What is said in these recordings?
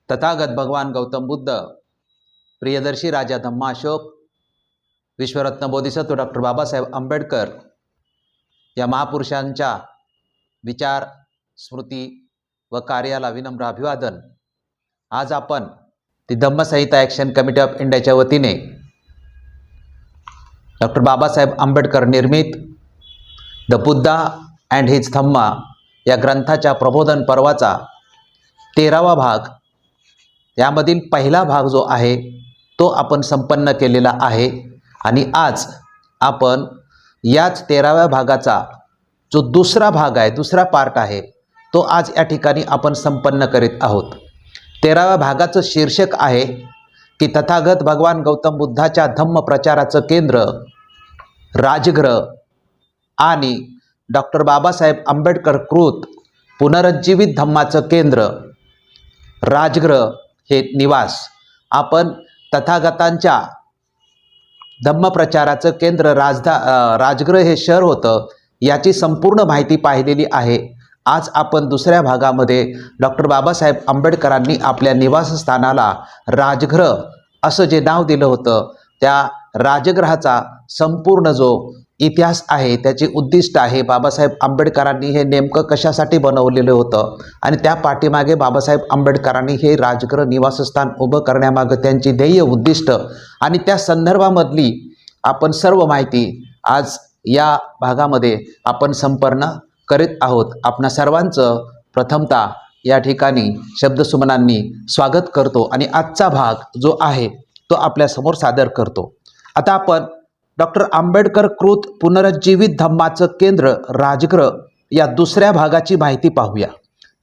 तथागत भगवान गौतम बुद्ध, प्रियदर्शी राजा धम्माशोक, विश्वरत्न बोधिसत्व डॉक्टर बाबासाहेब आंबेडकर या महापुरुषांच्या विचार, स्मृती व कार्याला विनम्र अभिवादन। आज आपण दी धम्मसंहिता ॲक्शन कमिटी ऑफ इंडियाच्या वतीने डॉक्टर बाबासाहेब आंबेडकर निर्मित द बुद्धा अँड हिज धम्मा या ग्रंथाच्या प्रबोधन पर्वाचा 13वा भाग, यामधील पहिला भाग जो आहे तो आपण संपन्न केलेला आहे आणि आज आपण याच 13व्या भागाचा जो दुसरा भाग आहे, दुसरा पार्ट आहे, तो आज या ठिकाणी आपण संपन्न करीत आहोत। 13व्या भागाचं शीर्षक आहे की तथागत भगवान गौतम बुद्धाच्या धम्म प्रचाराचं केंद्र राजगृह आणि डॉक्टर बाबासाहेब आंबेडकर कृत पुनरुज्जीवित धम्माचं केंद्र राजगृह हे निवास। आपण तथागतांच्या धम्मप्रचाराचं केंद्र राजगृह हे शहर होतं, याची संपूर्ण माहिती पाहिलेली आहे। आज आपण दुसऱ्या भागामध्ये डॉक्टर बाबासाहेब आंबेडकरांनी आपल्या निवासस्थानाला राजगृह असं जे नाव दिलं होतं, त्या राजगृहाचा संपूर्ण जो इतिहास आहे, त्याचे उद्दिष्ट आहे, बाबासाहेब आंबेडकरांनी हे नेमकं कशासाठी बनवलेलं होतं आणि त्या पाठीमागे बाबासाहेब आंबेडकरांनी हे राजगृह निवासस्थान उभं करण्यामागे त्यांची ध्येय उद्दिष्ट आणि त्या संदर्भामधली आपण सर्व माहिती आज या भागामध्ये आपण संपन्न करीत आहोत। आपणा सर्वांचं प्रथमतः या ठिकाणी शब्दसुमनांनी स्वागत करतो आणि आजचा भाग जो आहे तो आपल्यासमोर सादर करतो। आता आपण डॉक्टर आंबेडकर कृत पुनरुज्जीवित धम्माचं केंद्र राजगृह या दुसऱ्या भागाची माहिती पाहूया।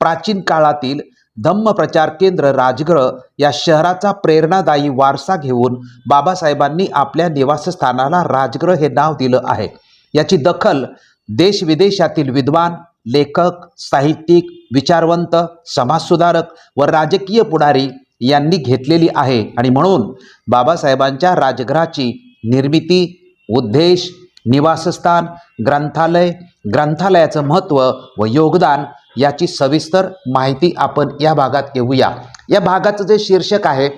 प्राचीन काळातील धम्म प्रचार केंद्र राजगृह या शहराचा प्रेरणादायी वारसा घेऊन बाबासाहेबांनी आपल्या निवासस्थानाला राजगृह हे नाव दिलं आहे। याची दखल देश विदेशातील विद्वान, लेखक, साहित्यिक, विचारवंत, समाजसुधारक व राजकीय पुढारी यांनी घेतलेली आहे आणि म्हणून बाबासाहेबांच्या राजगृहाची निर्मिती, उद्देश, निवासस्थान, ग्रंथालय, ग्रंथालयाचं महत्त्व व योगदान याची सविस्तर माहिती आपण या भागात घेऊया। या भागाचं जे शीर्षक आहे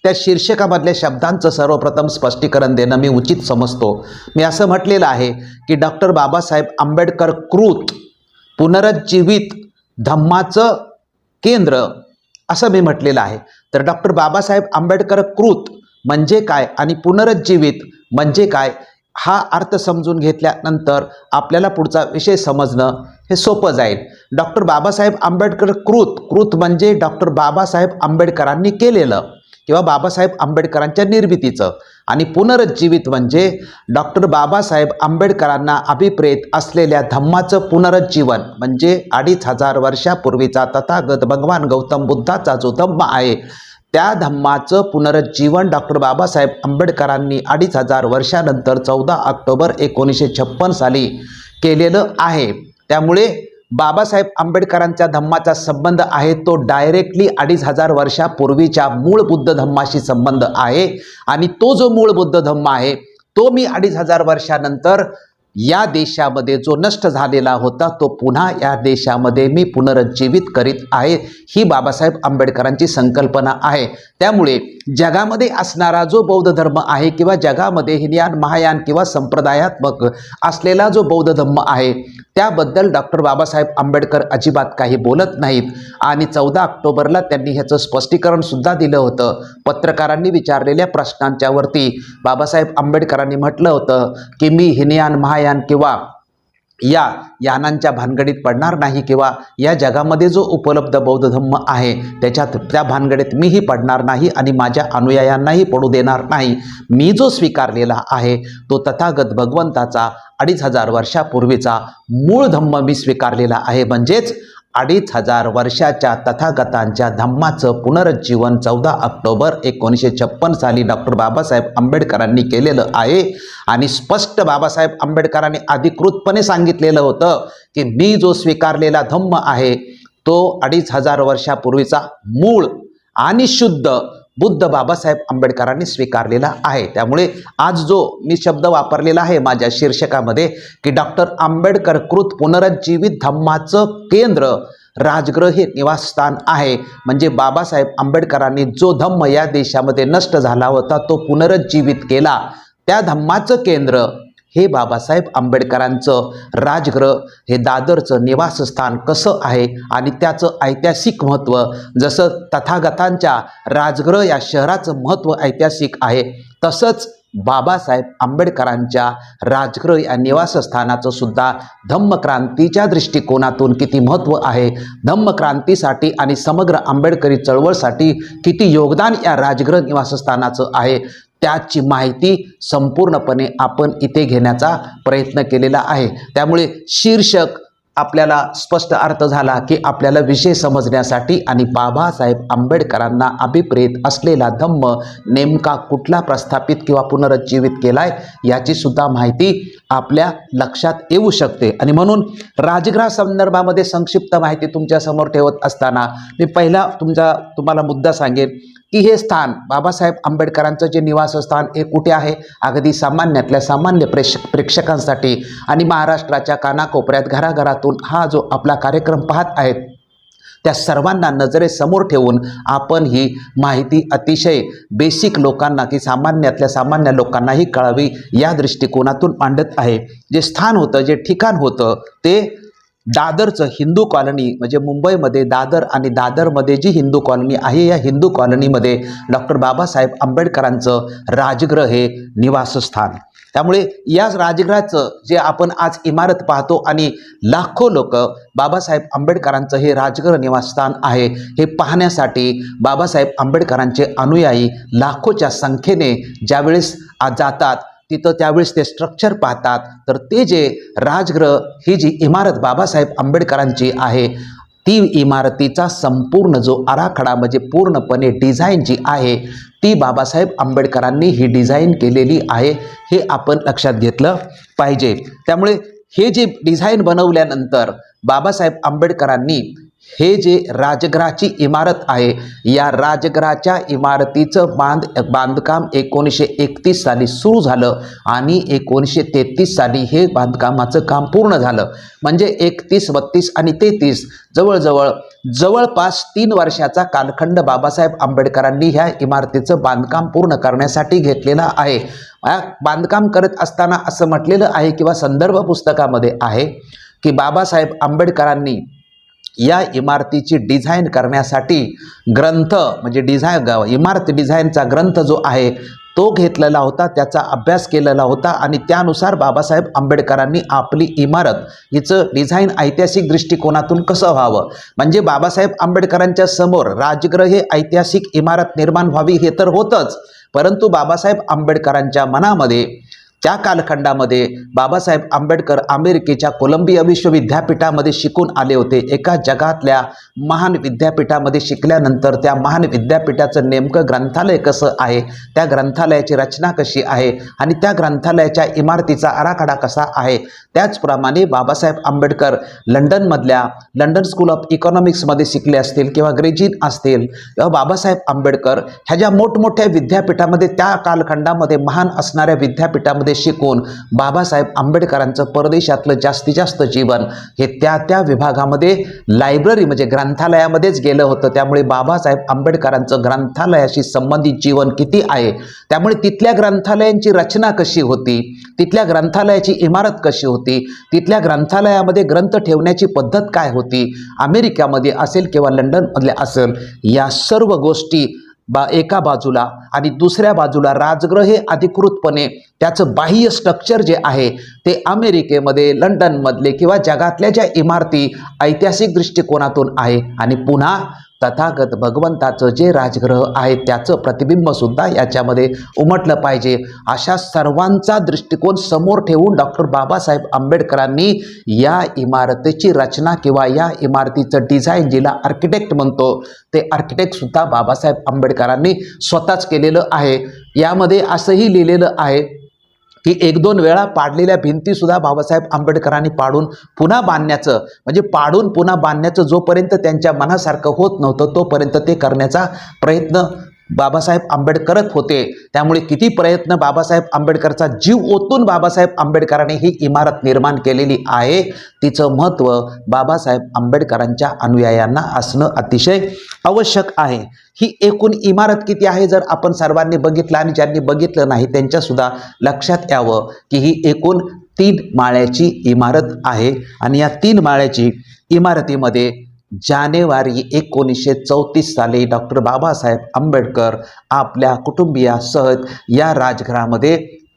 त्या शीर्षकामधल्या शब्दांचं सर्वप्रथम स्पष्टीकरण देणं मी उचित समजतो। मी असं म्हटलेलं आहे की डॉक्टर बाबासाहेब आंबेडकर कृत पुनरुज्जीवित धम्माचं केंद्र असं मी म्हटलेलं आहे। तर डॉक्टर बाबासाहेब आंबेडकर कृत म्हणजे काय आणि पुनरुज्जीवित म्हणजे काय, हा अर्थ समजून घेतल्यानंतर आपल्याला पुढचा विषय समजणं हे सोपं जाईल। डॉक्टर बाबासाहेब आंबेडकर कृत म्हणजे डॉक्टर बाबासाहेब आंबेडकरांनी केलेलं किंवा बाबासाहेब आंबेडकरांच्या निर्मितीचं, आणि पुनरुज्जीवित म्हणजे डॉक्टर बाबासाहेब आंबेडकरांना अभिप्रेत असलेल्या धम्माचं पुनरुज्जीवन, म्हणजे 2500 वर्षापूर्वीचा तथागत भगवान गौतम बुद्धाचा जो धम्म आहे त्या धम्माचं पुनरुज्जीवन डॉक्टर बाबासाहेब आंबेडकरांनी 2500 वर्षानंतर 14 ऑक्टोबर 1956 साली केलेलं आहे। त्यामुळे बाबासाहेब आंबेडकरांच्या धम्माचा संबंध आहे तो डायरेक्टली 2500 वर्षापूर्वीच्या मूळ बुद्ध धम्माशी संबंध आहे आणि तो जो मूळ बुद्ध धम्म आहे तो मी 2500 वर्षानंतर या देशामध्ये जो नष्ट झालेला होता तो पुन्हा या देशामध्ये मी पुनरुज्जीवित करीत आहे, ही बाबासाहेब आंबेडकरांची संकल्पना आहे। त्यामुळे जगामध्ये असणारा जो बौद्ध धर्म आहे किंवा जगामध्ये हिनयान, महायान किंवा संप्रदायात्मक असलेला जो बौद्ध धम्म आहे त्याबद्दल डॉक्टर बाबासाहेब आंबेडकर अजिबात काही बोलत नाहीत आणि 14 ऑक्टोबरला त्यांनी ह्याचं स्पष्टीकरण सुद्धा दिलं होतं। पत्रकारांनी विचारलेल्या प्रश्नांच्या वरती बाबासाहेब आंबेडकरांनी म्हटलं होतं की मी हिनयान, महायान किंवा या यानांच्या भानगडीत पडणार नाही किंवा या जगामध्ये जो उपलब्ध बौद्ध धम्म आहे त्या भानगडीत मीही पडणार नाही आणि माझ्या अनुयायांनाही पडू देणार नाही। मी जो स्वीकारलेला आहे तो तथागत भगवंताचा 2500 वर्षापूर्वीचा मूळ धम्म मी स्वीकारलेला आहे, म्हणजेच 2500 वर्षाच्या तथागतांच्या धम्माचं पुनरुज्जीवन 14 ऑक्टोबर 1956 साली डॉक्टर बाबासाहेब आंबेडकरांनी केलेलं आहे। आणि स्पष्ट बाबासाहेब आंबेडकरांनी अधिकृतपणे सांगितलेलं होतं की मी जो स्वीकारलेला धम्म आहे तो 2500 वर्षापूर्वीचा मूळ आणि शुद्ध बुद्ध बाबासाहेब आंबेडकरांनी स्वीकारलेला आहे। त्यामुळे आज जो मी शब्द वापरलेला आहे माझ्या शीर्षकामध्ये की डॉक्टर आंबेडकर कृत पुनरुज्जीवित धम्माचं केंद्र राजगृह हे निवासस्थान आहे. म्हणजे बाबासाहेब आंबेडकरांनी जो धम्म या देशामध्ये नष्ट झाला होता तो पुनरुज्जीवित केला. त्या धम्माचं केंद्र हे बाबासाहेब आंबेडकरांचं राजगृह हे दादरचं निवासस्थान कसं आहे आणि त्याचं ऐतिहासिक महत्त्व, जसं तथागतांच्या राजगृह या शहराचं महत्त्व ऐतिहासिक आहे, तसंच बाबासाहेब आंबेडकरांच्या राजगृह या निवासस्थानाचं सुद्धा धम्मक्रांतीच्या दृष्टिकोनातून किती महत्त्व आहे, धम्मक्रांतीसाठी आणि समग्र आंबेडकरी चळवळीसाठी किती योगदान या राजगृह निवासस्थानाचं आहे, त्याची माहिती संपूर्णपणे आपण इथे घेण्याचा प्रयत्न केलेला आहे. त्यामुळे शीर्षक आपल्याला स्पष्ट अर्थ झाला की आपल्याला विषय समजण्यासाठी आणि बाबासाहेब आंबेडकरांना अभिप्रेत असलेला धम्म नेमका कुठला प्रस्थापित किंवा पुनरुज्जीवित केलाय याची सुद्धा माहिती आपल्या लक्षात येऊ शकते. आणि म्हणून राजगृहा संदर्भामध्ये संक्षिप्त माहिती तुमच्या समोर ठेवत असताना मी पहिला तुम्हाला मुद्दा सांगेन की हे स्थान बाबासाहेब आंबेडकरांचं जे निवासस्थान हे कुठे आहे, अगदी सामान्यातल्या सामान्य प्रेक्षकांसाठी आणि महाराष्ट्राच्या कानाकोपऱ्यात घराघरातून हा जो आपला कार्यक्रम पाहत आहेत त्या सर्वांना नजरेसमोर ठेवून आपण ही माहिती अतिशय बेसिक लोकांना की सामान्यातल्या सामान्य लोकांनाही कळावी या दृष्टिकोनातून मांडत आहे. जे स्थान होतं, जे ठिकाण होतं ते दादरचं हिंदू कॉलनी, म्हणजे मुंबईमध्ये दादर आणि दादरमध्ये जी हिंदू कॉलनी आहे या हिंदू कॉलनीमध्ये डॉक्टर बाबासाहेब आंबेडकरांचं राजगृह हे निवासस्थान. त्यामुळे या राजगृहाचं जे आपण आज इमारत पाहतो आणि लाखो लोक बाबासाहेब आंबेडकरांचं हे राजगृह निवासस्थान आहे हे पाहण्यासाठी बाबासाहेब आंबेडकरांचे अनुयायी लाखोच्या संख्येने ज्यावेळेस आज जातात तिथं त्यावेळेस ते स्ट्रक्चर पाहतात. तर ते जे राजगृह ही जी इमारत बाबासाहेब आंबेडकरांची आहे ती इमारतीचा संपूर्ण जो आराखडा म्हणजे पूर्णपणे डिझाईन जी आहे ती बाबासाहेब आंबेडकरांनी ही डिझाईन केलेली आहे हे आपण लक्षात घेतलं पाहिजे. त्यामुळे हे जे डिझाईन बनवल्यानंतर बाबासाहेब आंबेडकरांनी हे जे राजगृहाची इमारत आहे या राजगृहाच्या इमारतीचं बांधकाम 1931 साली सुरू झालं आणि 1933 साली हे बांधकामाचं काम पूर्ण झालं. म्हणजे 31, 32 आणि 33 जवळपास 3 वर्षाचा कालखंड बाबासाहेब आंबेडकरांनी ह्या इमारतीचं बांधकाम पूर्ण करण्यासाठी घेतलेला आहे. बांधकाम करत असताना असं म्हटलेलं आहे किंवा संदर्भ पुस्तकामध्ये आहे की बाबासाहेब आंबेडकरांनी या इमारतीची डिझाईन करण्यासाठी ग्रंथ म्हणजे इमारत डिझाईनचा ग्रंथ जो आहे तो घेतलेला होता, त्याचा अभ्यास केलेला होता आणि त्यानुसार बाबासाहेब आंबेडकरांनी आपली इमारत हिचं डिझाईन ऐतिहासिक दृष्टिकोनातून कसं व्हावं, म्हणजे बाबासाहेब आंबेडकरांच्या समोर राजगृह हे ऐतिहासिक इमारत निर्माण व्हावी हे तर होतंच, परंतु बाबासाहेब आंबेडकरांच्या मनामध्ये त्या कालखंडामध्ये बाबासाहेब आंबेडकर अमेरिकेच्या कोलंबिया विश्वविद्यापीठामध्ये शिकून आले होते. एका जगातल्या महान विद्यापीठामध्ये शिकल्यानंतर त्या महान विद्यापीठाचं नेमकं ग्रंथालय कसं आहे, त्या ग्रंथालयाची रचना कशी आहे आणि त्या ग्रंथालयाच्या इमारतीचा आराखडा कसा आहे, त्याचप्रमाणे Babasaheb Ambedkar London school of इकॉनॉमिक्समध्ये शिकले असतील किंवा ग्रेजिन असतील किंवा बाबासाहेब आंबेडकर ह्या ज्या मोठमोठ्या विद्यापीठामध्ये त्या कालखंडामध्ये महान असणाऱ्या विद्यापीठामध्ये शिकून बाबासाहेब आंबेडकरांचं परदेशातलं जास्तीत जास्त जीवन हे त्या विभागामध्ये लायब्ररी म्हणजे ग्रंथालयामध्येच गेलं होतं. त्यामुळे बाबासाहेब आंबेडकरांचं ग्रंथालयाशी संबंधित जीवन किती आहे, त्यामुळे तिथल्या ग्रंथालयांची रचना कशी होती, तिथल्या ग्रंथालयाची इमारत कशी होती, तिथल्या ग्रंथालयामध्ये ग्रंथ ठेवण्याची पद्धत काय होती, अमेरिकेमध्ये असेल किंवा लंडनमधल्या असेल, या सर्व गोष्टी एका बाजूला आणि दुसऱ्या बाजूला राजगृह हे अधिकृतपणे त्याचं बाह्य स्ट्रक्चर जे आहे ते अमेरिकेमध्ये लंडनमधले किंवा जगातल्या ज्या इमारती ऐतिहासिक दृष्टिकोनातून आहे आणि पुन्हा तथागत भगवंताचं जे राजगृह आहे त्याचं प्रतिबिंब सुद्धा याच्यामध्ये उमटलं पाहिजे. अशा सर्वांचा दृष्टिकोन समोर ठेवून डॉक्टर बाबासाहेब आंबेडकरांनी या इमारतीची रचना किंवा या इमारतीचं डिझाईन जिला आर्किटेक्ट म्हणतो ते आर्किटेक्ट सुद्धा बाबासाहेब आंबेडकरांनी स्वतःच केलेलं आहे. यामध्ये असंही लिहिलेलं आहे की 1-2 वेळा पाडलेल्या भिंतीसुद्धा बाबासाहेब आंबेडकरांनी पाडून पुन्हा बांधण्याचं जोपर्यंत त्यांच्या मनासारखं होत नव्हतं तोपर्यंत ते करण्याचा प्रयत्न बाबासाहेब आंबेडकरच होते, त्यामुळे किती प्रयत्न बाबासाहेब आंबेडकरचा जीव ओतून बाबासाहेब आंबेडकरांनी ही इमारत निर्माण केलेली आहे, तिचं महत्त्व बाबासाहेब आंबेडकरांच्या अनुयायांना असणं अतिशय आवश्यक आहे. ही एकूण इमारत किती आहे जर आपण सर्वांनी बघितलं आणि ज्यांनी बघितलं नाही त्यांच्यासुद्धा लक्षात यावं की ही एकूण 3 माळ्याची इमारत आहे आणि या 3 माळ्याची इमारतीमध्ये जानेवारी 1934 साली डॉक्टर बाबासाहेब आंबेडकर आपल्या कुटुंबियासह या राजघरामध्ये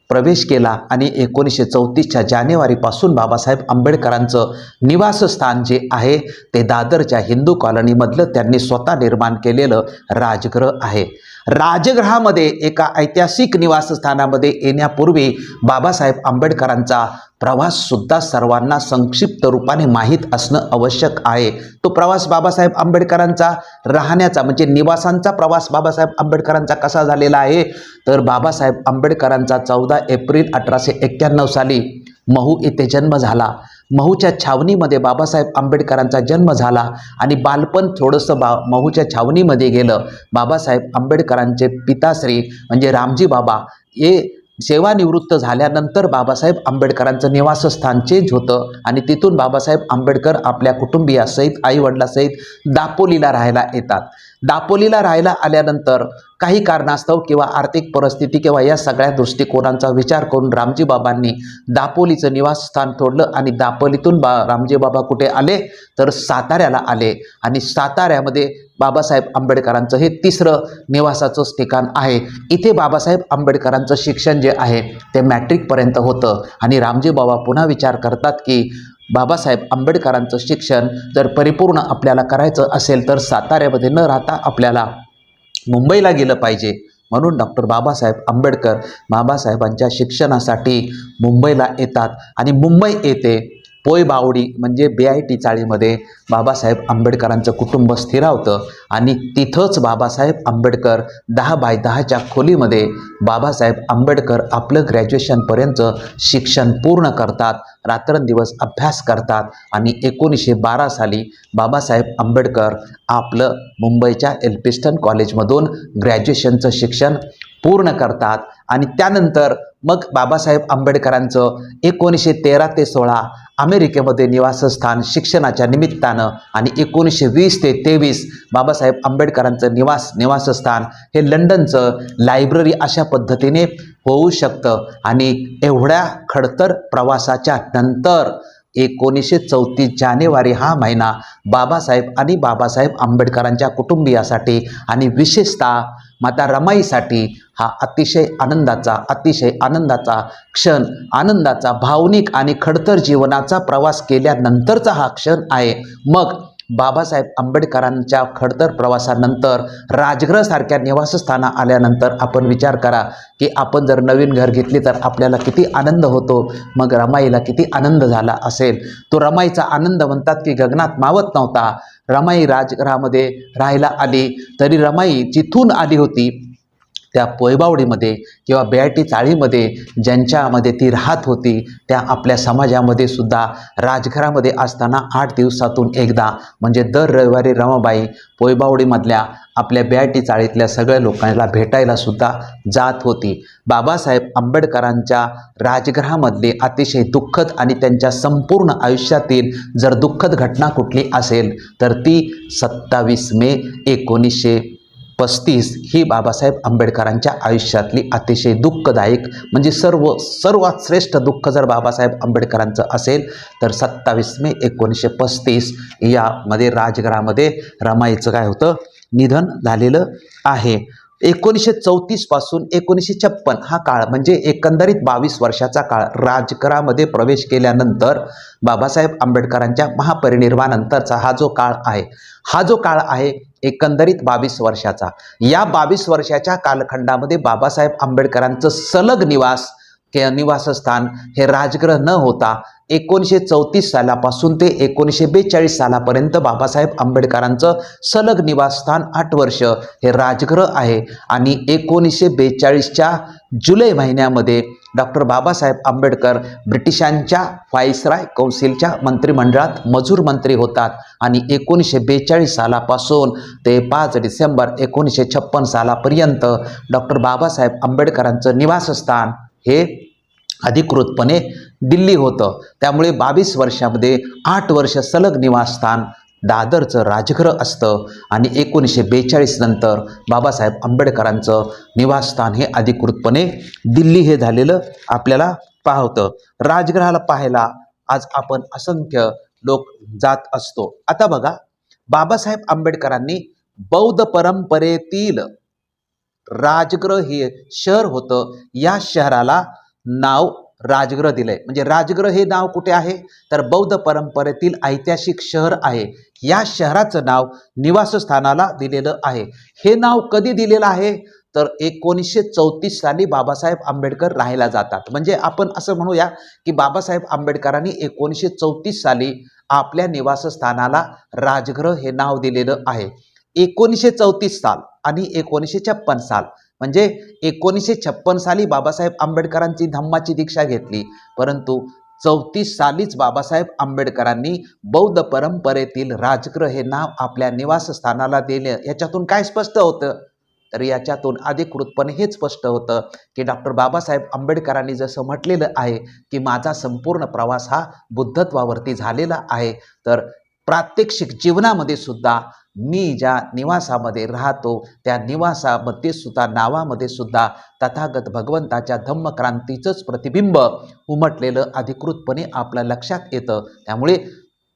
प्रवेश केला आणि 1934च्या जानेवारीपासून बाबासाहेब आंबेडकरांचं निवासस्थान जे आहे ते दादरच्या हिंदू कॉलनीमधलं त्यांनी स्वतः निर्माण केलेलं राजगृह आहे. राजगृहामध्ये एका ऐतिहासिक निवासस्थानामध्ये येण्यापूर्वी बाबासाहेब आंबेडकरांचा प्रवाससुद्धा सर्वांना संक्षिप्त रूपाने माहीत असणं आवश्यक आहे. तो प्रवास बाबासाहेब आंबेडकरांचा राहण्याचा म्हणजे निवासांचा प्रवास बाबासाहेब आंबेडकरांचा कसा झालेला आहे तर बाबासाहेब आंबेडकरांचा 14 एप्रिल 1891 साली महू येथे जन्म झाला. महूच्या छावणीमध्ये बाबासाहेब आंबेडकरांचा जन्म झाला आणि बालपण थोडंसं महूच्या छावणीमध्ये गेलं. बाबासाहेब आंबेडकरांचे पिताश्री म्हणजे रामजी बाबा हे सेवानिवृत्त झाल्यानंतर बाबासाहेब आंबेडकरांचं निवासस्थान चेंज होतं आणि तिथून बाबासाहेब आंबेडकर आपल्या कुटुंबियासहित आईवडिलासहित दापोलीला राहायला येतात. दापोलीला राहायला आल्यानंतर काही कारणास्तव किंवा आर्थिक परिस्थिती किंवा या सगळ्या दृष्टिकोनांचा विचार करून रामजी बाबांनी दापोलीचं निवासस्थान तोडलं आणि दापोलीतून रामजी बाबा कुठे आले तर साताऱ्याला आले आणि साताऱ्यामध्ये बाबासाहेब आंबेडकरांचं हे 3रं निवासाचंच ठिकाण आहे. इथे बाबासाहेब आंबेडकरांचं शिक्षण जे आहे ते मॅट्रिकपर्यंत होतं आणि रामजी बाबा पुन्हा विचार करतात की बाबासाहेब आंबेडकरांचं शिक्षण जर परिपूर्ण आपल्याला करायचं असेल तर साताऱ्यामध्ये न राहता आपल्याला मुंबईला गेलं पाहिजे. म्हणून डॉक्टर बाबासाहेब आंबेडकर बाबासाहेबांच्या शिक्षणासाठी मुंबईला येतात आणि मुंबई येथे पोयबावडी म्हणजे BIT चाळीमध्ये बाबासाहेब आंबेडकरांचं कुटुंब स्थिरावतं आणि तिथंच बाबासाहेब आंबेडकर 10x10च्या खोलीमध्ये बाबासाहेब आंबेडकर आपलं ग्रॅज्युएशनपर्यंत शिक्षण पूर्ण करतात, रात्रंदिवस अभ्यास करतात आणि 1912 साली बाबासाहेब आंबेडकर आपलं मुंबईच्या एल्फिन्स्टन कॉलेजमधून ग्रॅज्युएशनचं शिक्षण पूर्ण करतात आणि त्यानंतर मग बाबासाहेब आंबेडकरांचं 1913 ते 16 अमेरिकेमध्ये निवासस्थान शिक्षणाच्या निमित्तानं आणि 1920 ते 23 बाबासाहेब आंबेडकरांचं निवासस्थान हे लंडनचं लायब्ररी अशा पद्धतीने होऊ शकतं. आणि एवढ्या खडतर प्रवासाच्या नंतर 1934 जानेवारी हा महिना बाबासाहेब आणि बाबासाहेब आंबेडकरांच्या कुटुंबियासाठी आणि विशेषतः माता रमाईसाठी हा अतिशय आनंदाचा क्षण, आनंदाचा भावनिक आणि खडतर जीवनाचा प्रवास केल्यानंतरचा हा क्षण आहे. मग बाबासाहेब आंबेडकरांच्या खडतर प्रवासानंतर राजगृहासारख्या निवासस्थाना आल्यानंतर आपण विचार करा की आपण जर नवीन घर घेतली तर आपल्याला किती आनंद होतो. मग रमाईला किती आनंद झाला असेल. तो रमाईचा आनंद म्हणतात की गगनात मावत नव्हता. रमाई राजगृहामध्ये राहायला आली तरी रमाई जिथून आली होती त्या पोयबावडीमध्ये किंवा BIT चाळीमध्ये ज्यांच्यामध्ये ती राहत होती त्या आपल्या समाजामध्ये सुद्धा राजघरामध्ये असताना 8 दिवसातून एकदा म्हणजे दर रविवारी रमाबाई पोयबावडीमधल्या आपल्या BIT चाळीतल्या सगळ्या लोकांना भेटायला सुद्धा जात होती. बाबासाहेब आंबेडकरांच्या राजगृहामधली अतिशय दुःखद आणि त्यांच्या संपूर्ण आयुष्यातील जर दुःखद घटना कुठली असेल तर ती 27 मे 1935 ही बाबासाहेब आंबेडकरांच्या आयुष्यातली अतिशय दुःखदायक म्हणजे सर्वात श्रेष्ठ दुःख जर बाबासाहेब आंबेडकरांचं असेल तर 27 मे 1935 यामध्ये राजगृहामध्ये रमाईचं काय होतं निधन झालेलं आहे. 1934 पासून 1956 हा काळ म्हणजे एकंदरीत 22 वर्षाचा काळ राजगृहामध्ये प्रवेश केल्यानंतर बाबासाहेब आंबेडकरांच्या महापरिनिर्वाणानंतरचा हा जो काळ आहे एकंदरीत 22 वर्षाचा. या 22 वर्षाच्या कालखंडामध्ये बाबासाहेब आंबेडकरांचं सलग निवासस्थान हे राजगृह न होता 1934 सालापासून ते 1942 सालापर्यंत बाबासाहेब आंबेडकरांचं सलग निवासस्थान 8 वर्ष हे राजगृह आहे आणि 1942च्या जुलै महिन्यामध्ये डॉक्टर बाबासाहेब आंबेडकर ब्रिटिशांच्या व्हाईसराय कौन्सिलच्या मंत्रिमंडळात मजूर मंत्री होतात आणि 1942 सालापासून ते 5 डिसेंबर 1956 सालापर्यंत डॉक्टर बाबासाहेब आंबेडकरांचं निवासस्थान हे अधिकृतपणे दिल्ली होतं. त्यामुळे 22 वर्षामध्ये 8 वर्ष सलग निवासस्थान दादरचं राजगृह असतं आणि 1942 नंतर बाबासाहेब आंबेडकरांचं निवासस्थान हे अधिकृतपणे दिल्ली हे झालेलं आपल्याला पाहतं. राजगृहाला पाहायला आज आपण असंख्य लोक जात असतो. आता बघा, बाबासाहेब आंबेडकरांनी बौद्ध परंपरेतील राजगृह हे शहर होतं, या शहराला नाव राजगृह दिलंय. म्हणजे राजगृह हे नाव कुठे आहे तर बौद्ध परंपरेतील ऐतिहासिक शहर आहे, या शहराचं नाव निवासस्थानाला दिलेलं आहे. हे नाव कधी दिलेलं आहे तर 1934 साली बाबासाहेब आंबेडकर राहायला जातात. म्हणजे आपण असं म्हणूया की बाबासाहेब आंबेडकरांनी 1934 साली आपल्या निवासस्थानाला राजगृह हे नाव दिलेलं आहे. 1934 साल आणि 1956 साल म्हणजे 1956 साली बाबासाहेब आंबेडकरांची धम्माची दीक्षा घेतली, परंतु 34 सालीच बाबासाहेब आंबेडकरांनी बौद्ध परंपरेतील राजगृह हे नाव आपल्या निवासस्थानाला दिले. याच्यातून काय स्पष्ट होतं तर याच्यातून अधिकृतपणे हेच स्पष्ट होतं की डॉक्टर बाबासाहेब आंबेडकरांनी जसं म्हटलेलं आहे की माझा संपूर्ण प्रवास हा बुद्धत्वावरती झालेला आहे, तर प्रात्यक्षिक जीवनामध्ये सुद्धा मी ज्या निवासामध्ये राहतो त्या निवासामध्ये सुद्धा नावामध्ये सुद्धा तथागत भगवंताच्या धम्मक्रांतीचंच प्रतिबिंब उमटलेलं अधिकृतपणे आपल्या लक्षात येतं. त्यामुळे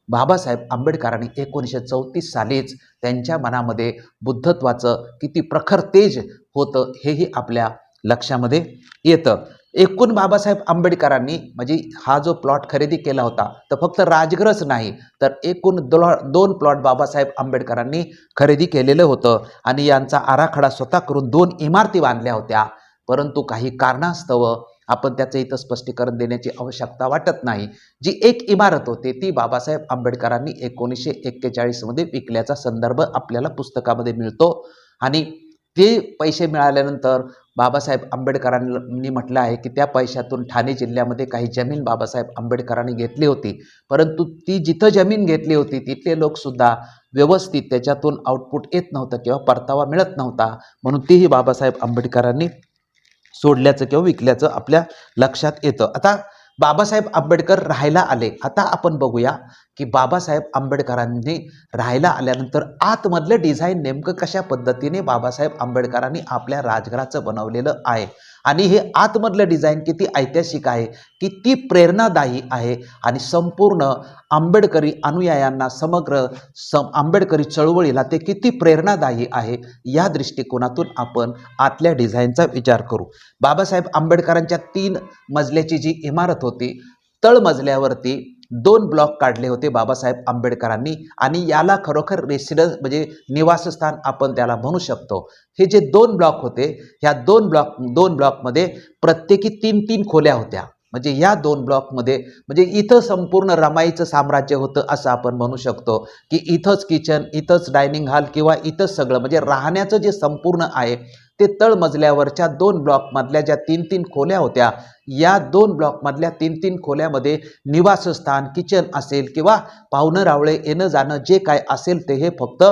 बाबासाहेब आंबेडकरांनी 1934 सालीच त्यांच्या मनामध्ये बुद्धत्वाचं किती प्रखर तेज होतं हेही आपल्या लक्षामध्ये येतं. एकूण बाबासाहेब आंबेडकरांनी म्हणजे हा जो प्लॉट खरेदी केला होता तर फक्त राजगृहच नाही तर एकूण 2 प्लॉट बाबासाहेब आंबेडकरांनी खरेदी केलेलं होतं आणि यांचा आराखडा स्वतः करून 2 इमारती बांधल्या होत्या. परंतु काही कारणास्तव आपण त्याचं इथं स्पष्टीकरण देण्याची आवश्यकता वाटत नाही. जी एक इमारत होती ती बाबासाहेब आंबेडकरांनी 1941 मध्ये विकल्याचा संदर्भ आपल्याला पुस्तकामध्ये मिळतो आणि ते पैसे मिळाल्यानंतर बाबासाहेब आंबेडकरांनी म्हटलं आहे की त्या पैशातून ठाणे जिल्ह्यामध्ये काही जमीन बाबासाहेब आंबेडकरांनी घेतली होती, परंतु ती जिथं जमीन घेतली होती तिथले लोकसुद्धा व्यवस्थित त्याच्यातून आउटपुट येत नव्हतं किंवा परतावा मिळत नव्हता, म्हणून तीही बाबासाहेब आंबेडकरांनी सोडल्याचं किंवा विकल्याचं आपल्या लक्षात येतं. आता बाबासाहेब आंबेडकर राहायला आले. आता आपण बघूया की बाबासाहेब आंबेडकरांनी राहायला आल्यानंतर आतमधलं डिझाईन नेमकं कशा पद्धतीने बाबासाहेब आंबेडकरांनी आपल्या राजघराचं बनवलेलं आहे आणि हे आतमधलं डिझाईन किती ऐतिहासिक आहे, किती प्रेरणादायी आहे आणि संपूर्ण आंबेडकरी अनुयायांना समग्र आंबेडकरी चळवळीला ते किती प्रेरणादायी आहे, या दृष्टिकोनातून आपण आतल्या डिझाईनचा विचार करू. बाबासाहेब आंबेडकरांच्या 3 मजल्याची जी इमारत होती, तळमजल्यावरती 2 ब्लॉक काढले होते बाबासाहेब आंबेडकरांनी आणि याला खरोखर रेसिडेन्स म्हणजे निवासस्थान आपण त्याला म्हणू शकतो. हे जे 2 ब्लॉक होते, ह्या 2 ब्लॉकमध्ये प्रत्येकी 3-3 खोल्या होत्या. म्हणजे या 2 ब्लॉकमध्ये म्हणजे इथं संपूर्ण रमाईचं साम्राज्य होतं असं आपण म्हणू शकतो की इथंच किचन, इथंच डायनिंग हॉल किंवा इथंच सगळं म्हणजे राहण्याचं जे संपूर्ण आहे ते तळमजल्यावरच्या 2 ब्लॉकमधल्या ज्या 3-3 खोल्या होत्या, या 2 ब्लॉकमधल्या 3-3 खोल्यामध्ये निवासस्थान, किचन असेल किंवा पाहुणं रावळे येणं जाणं जे काय असेल ते हे फक्त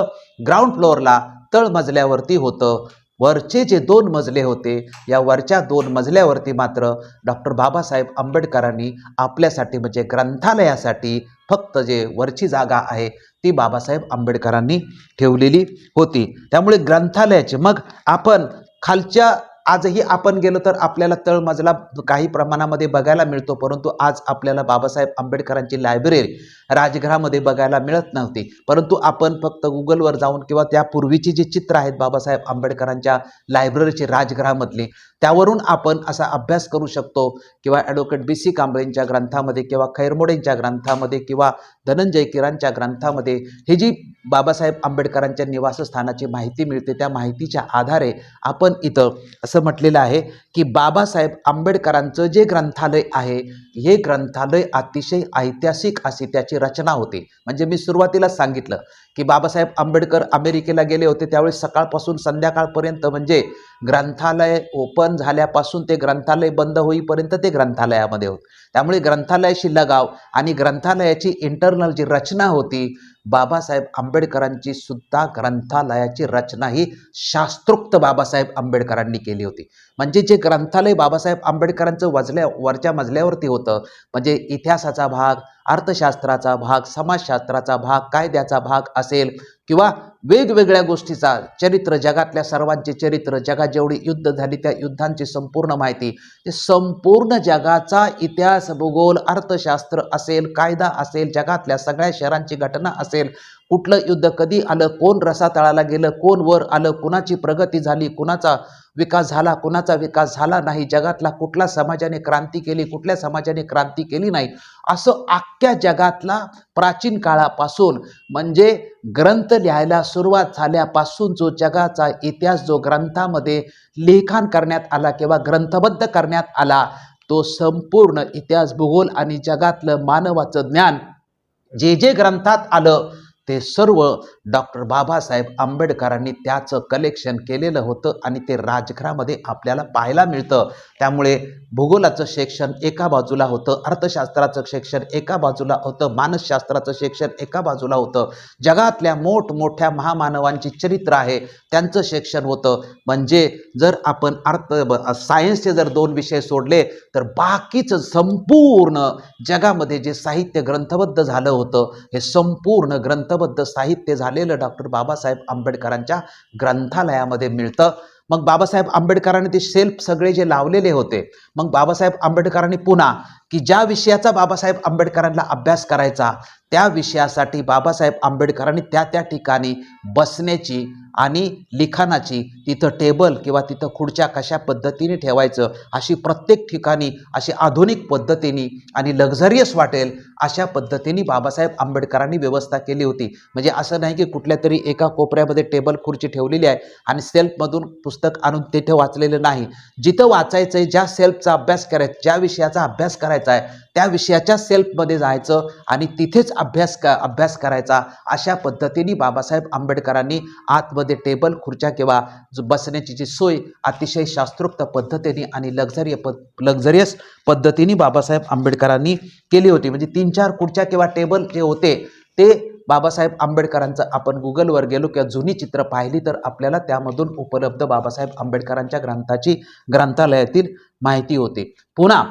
ग्राउंड फ्लोअरला तळमजल्यावरती होतं. वरचे जे 2 मजले होते, या वरच्या 2 मजल्यावरती मात्र डॉक्टर बाबासाहेब आंबेडकरांनी आपल्यासाठी म्हणजे ग्रंथालयासाठी फक्त जे वरची जागा आहे ती बाबासाहेब आंबेडकरांनी ठेवलेली होती. त्यामुळे ग्रंथालयाचे मग आपण खालच्या आजही आपण गेलो तर आपल्याला तळमजला काही प्रमाणामध्ये बघायला मिळतो, परंतु आज आपल्याला बाबासाहेब आंबेडकरांची लायब्ररी राजगृहामध्ये बघायला मिळत नव्हती. परंतु आपण फक्त गुगलवर जाऊन किंवा त्यापूर्वीची जी चित्र आहेत बाबासाहेब आंबेडकरांच्या लायब्ररीची राजगृहामधली, त्यावरून आपण असा अभ्यास करू शकतो किंवा ॲडव्होकेट BC कांबळेंच्या ग्रंथामध्ये किंवा खैरमोडेंच्या ग्रंथामध्ये किंवा धनंजय किरांच्या ग्रंथामध्ये हे जी बाबासाहेब आंबेडकरांच्या निवासस्थानाची माहिती मिळते. त्या माहितीच्या आधारे आपण इथं असं म्हटलेलं आहे की बाबासाहेब आंबेडकरांचं जे ग्रंथालय आहे हे ग्रंथालय अतिशय ऐतिहासिक अशी त्याची रचना होती. म्हणजे मी सुरुवातीला सांगितलं की बाबासाहेब आंबेडकर अमेरिकेला गेले होते त्यावेळी सकाळपासून संध्याकाळपर्यंत म्हणजे ग्रंथालय ओपन बंद झाल्यापासून ते ग्रंथालय बंद होईपर्यंत ते ग्रंथालयामध्ये होत. त्यामुळे ग्रंथालयाशी लगाव आणि ग्रंथालयाची इंटरनल जी रचना होती, बाबासाहेब आंबेडकरांची सुद्धा ग्रंथालयाची रचना ही शास्त्रोक्त बाबासाहेब आंबेडकरांनी केली होती. म्हणजे जे ग्रंथालय बाबासाहेब आंबेडकरांचं वरच्या मजल्यावरती होतं, म्हणजे इतिहासाचा भाग, अर्थशास्त्राचा भाग, समाजशास्त्राचा भाग, कायद्याचा भाग असेल किंवा वेगवेगळ्या गोष्टीचा चरित्र, जगातल्या सर्वांचे चरित्र, जगात जेवढी युद्ध झाली त्या युद्धांची संपूर्ण माहिती, ते संपूर्ण जगाचा इतिहास, भूगोल, अर्थशास्त्र असेल, कायदा असेल, जगातल्या सगळ्या शहरांची घटना असेल, कुठलं युद्ध कधी आलं, कोण रसातळाला गेलं, कोण वर आलं, कुणाची प्रगती झाली, कुणाचा विकास झाला, कुणाचा विकास झाला नाही, जगातला कुठल्या समाजाने क्रांती केली, कुठल्या समाजाने क्रांती केली नाही, असं अख्ख्या जगातला प्राचीन काळापासून म्हणजे ग्रंथ लिहायला सुरुवात झाल्यापासून जो जगाचा इतिहास जो ग्रंथामध्ये लेखन करण्यात आला किंवा ग्रंथबद्ध करण्यात आला, तो संपूर्ण इतिहास, भूगोल आणि जगातलं मानवाचं ज्ञान जे जे ग्रंथात आलं ते सर्व डॉक्टर बाबासाहेब आंबेडकरांनी त्याचं कलेक्शन केलेलं होतं आणि ते राजघरामध्ये आपल्याला पाहायला मिळतं. त्यामुळे भूगोलाचं सेक्शन एका बाजूला होतं, अर्थशास्त्राचं सेक्शन एका बाजूला होतं, मानसशास्त्राचं सेक्शन एका बाजूला होतं, जगातल्या मोठमोठ्या महामानवांची चरित्र आहे त्यांचं सेक्शन होतं. म्हणजे जर आपण सायन्सचे जर 2 विषय सोडले तर बाकीचं संपूर्ण जगामध्ये जे साहित्य ग्रंथबद्ध झालं होतं, हे संपूर्ण ग्रंथबद्ध साहित्य झालेलं डॉक्टर बाबासाहेब आंबेडकरांच्या ग्रंथालयामध्ये मिळतं. मग बाबासाहेब आंबेडकरांनी ते सेल्फ सगळे जे लावलेले होते, मग बाबासाहेब आंबेडकरांनी पुन्हा की ज्या विषयाचा बाबासाहेब आंबेडकरांना अभ्यास करायचा त्या विषयासाठी बाबासाहेब आंबेडकरांनी त्या ठिकाणी बसण्याची आणि लिखाणाची तिथं टेबल किंवा तिथं खुर्च्या कशा पद्धतीने ठेवायचं अशी प्रत्येक ठिकाणी अशी आधुनिक पद्धतीने आणि लक्झरियस वाटेल अशा पद्धतीने बाबासाहेब आंबेडकरांनी व्यवस्था केली होती. म्हणजे असं नाही की कुठल्या तरी एका कोपऱ्यामध्ये टेबल खुर्ची ठेवलेली आहे आणि सेल्फमधून पुस्तक आणून तिथे वाचलेलं नाही. जिथं वाचायचं आहे, ज्या सेल्फचा अभ्यास करायचा, ज्या विषयाचा अभ्यास करायचा आहे त्या विषयाच्या सेल्फमध्ये जायचं आणि तिथेच अभ्यास करायचा. अशा पद्धतीने बाबासाहेब आंबेडकरांनी आतमध्ये टेबल खुर्च्या किंवा बसण्याची जी सोय अतिशय शास्त्रोक्त पद्धतीने आणि लक्झरियस पद्धतीने बाबासाहेब आंबेडकरांनी केली होती. म्हणजे 3-4 खुर्च्या किंवा टेबल जे होते ते बाबासाहेब आंबेडकरांचं आपण गुगलवर गेलो किंवा जुनी चित्र पाहिली तर आपल्याला त्यामधून उपलब्ध बाबासाहेब आंबेडकरांच्या ग्रंथालयातील माहिती होती. पुन्हा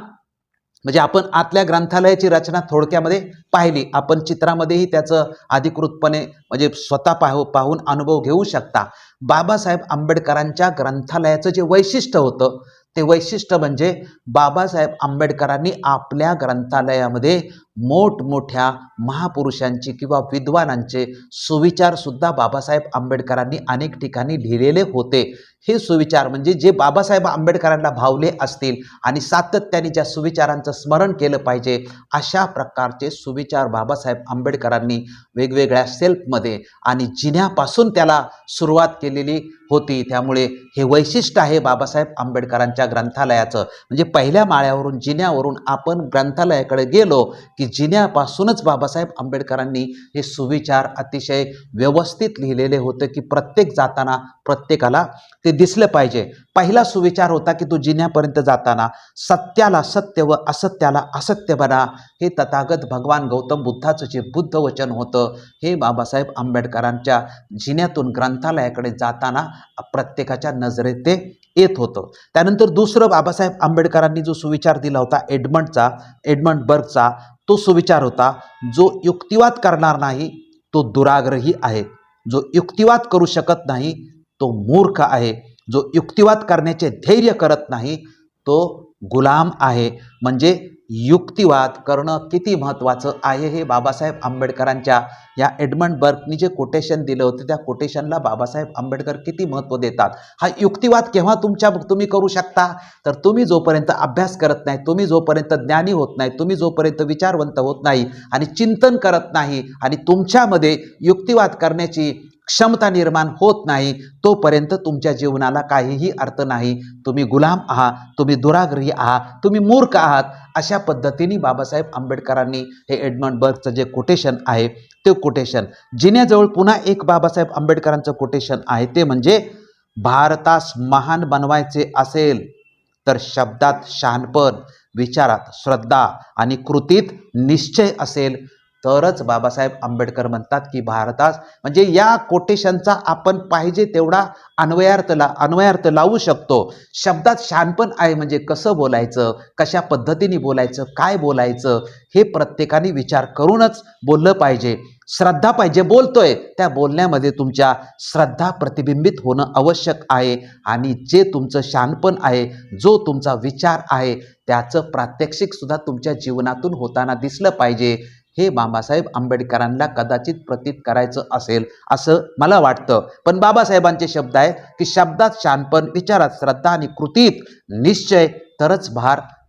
म्हणजे आपण आतल्या ग्रंथालयाची रचना थोडक्यामध्ये पाहिली, आपण चित्रामध्येही त्याचं अधिकृतपणे म्हणजे स्वतः पाहून अनुभव घेऊ शकता. बाबासाहेब आंबेडकरांच्या ग्रंथालयाचं जे वैशिष्ट्य होतं ते वैशिष्ट्य म्हणजे बाबासाहेब आंबेडकरांनी आपल्या ग्रंथालयामध्ये मोठमोठ्या महापुरुषांची किंवा विद्वानांचे सुविचार सुद्धा बाबासाहेब आंबेडकरांनी अनेक ठिकाणी लिहिलेले होते. हे सुविचार म्हणजे जे बाबासाहेब आंबेडकरांना भावले असतील आणि सातत्याने ज्या सुविचारांचं स्मरण केलं पाहिजे अशा प्रकारचे सुविचार बाबासाहेब आंबेडकरांनी वेगवेगळ्या सेल्फमध्ये आणि जिन्यापासून त्याला सुरुवात केलेली होती. त्यामुळे हे वैशिष्ट्य आहे बाबासाहेब आंबेडकरांच्या ग्रंथालयाचं. म्हणजे पहिल्या माळ्यावरून जिन्यावरून आपण ग्रंथालयाकडे गेलो की जिन्यापासूनच बाबासाहेब आंबेडकरांनी हे सुविचार अतिशय व्यवस्थित लिहिलेले होते की प्रत्येक जाताना प्रत्येकाला ते दिसलं पाहिजे. पहिला सुविचार होता की तो जिन्यापर्यंत जाताना सत्याला सत्य व असत्याला असत्य बना, हे तथागत भगवान गौतम बुद्धाचं जे बुद्ध वचन होतं हे बाबासाहेब आंबेडकरांच्या जिन्यातून ग्रंथालयाकडे जाताना प्रत्येकाच्या नजरेत ते येत होतं. त्यानंतर दुसरं बाबासाहेब आंबेडकरांनी जो सुविचार दिला होता एडमंड बर्गचा, तो सुविचार होता जो युक्तिवाद करणार नाही तो दुराग्रही आहे, जो युक्तिवाद करू शकत नाही तो मूर्ख आहे, जो युक्तिवाद करण्याचे धैर्य करत नाही तो गुलाम आहे. म्हणजे युक्तिवाद करणं किती महत्त्वाचं आहे हे बाबासाहेब आंबेडकरांच्या या एडमंड बर्गनी जे कोटेशन दिलं होतं त्या कोटेशनला बाबासाहेब आंबेडकर किती महत्त्व देतात. हा युक्तिवाद केव्हा तुम्ही करू शकता तर तुम्ही जोपर्यंत अभ्यास करत नाही, तुम्ही जोपर्यंत ज्ञानी होत नाही, तुम्ही जोपर्यंत विचारवंत होत नाही आणि चिंतन करत नाही आणि तुमच्यामध्ये युक्तिवाद करण्याची क्षमता निर्माण होत नाही तोपर्यंत तुमच्या जीवनाला काहीही अर्थ नाही. तुम्ही गुलाम आहात, तुम्ही दुराग्रही आहात, तुम्ही मूर्ख आहात. अशा पद्धतीने बाबासाहेब आंबेडकरांनी हे एडमंड बर्गचं जे कोटेशन आहे ते कोटेशन जिन्याजवळ पुन्हा एक बाबासाहेब आंबेडकरांचं कोटेशन आहे ते म्हणजे भारतास महान बनवायचे असेल तर शब्दात शहाणपण, विचारात श्रद्धा आणि कृतीत निश्चय असेल तरच बाबासाहेब आंबेडकर म्हणतात की भारतात म्हणजे या कोटेशनचा आपण पाहिजे तेवढा अन्वयार्थ लावू शकतो. शब्दात शहाणपण आहे म्हणजे कसं बोलायचं, कशा पद्धतीने बोलायचं, काय बोलायचं हे प्रत्येकाने विचार करूनच बोललं पाहिजे. श्रद्धा पाहिजे, बोलतोय त्या बोलण्यामध्ये तुमच्या श्रद्धा प्रतिबिंबित होणं आवश्यक आहे आणि जे तुमचं शहाणपण आहे, जो तुमचा विचार आहे त्याचं प्रात्यक्षिक सुद्धा तुमच्या जीवनातून होताना दिसलं पाहिजे. हे बाबासाहेब आंबेडकरांना कदाचित प्रतीत करायचं असेल असं मला वाटतं. पण बाबासाहेबांचे शब्द आहे की शब्दात शहाणपण, विचारात श्रद्धा आणि कृतीत निश्चय तरच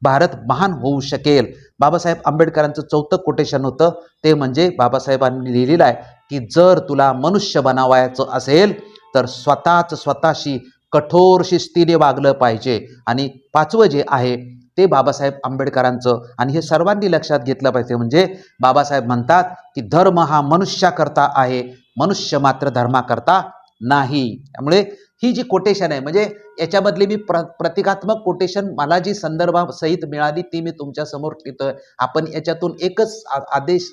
भारत महान होऊ शकेल. बाबासाहेब आंबेडकरांचं चौथं कोटेशन होतं ते म्हणजे बाबासाहेबांनी लिहिलेलं आहे की जर तुला मनुष्य बनावायचं असेल तर स्वतःशी कठोर शिस्तीने वागलं पाहिजे. आणि पाचवं जे आहे ते बाबासाहेब आंबेडकरांचं आणि हे सर्वांनी लक्षात घेतलं पाहिजे. म्हणजे बाबासाहेब म्हणतात की धर्म हा मनुष्याकरता आहे, मनुष्य मात्र धर्माकरता नाही. त्यामुळे ही जी कोटेशन आहे म्हणजे याच्यामधली मी प्रतिकात्मक कोटेशन मला जी संदर्भासहित मिळाली ती मी तुमच्या समोर ठेवतोय. आपण याच्यातून एकच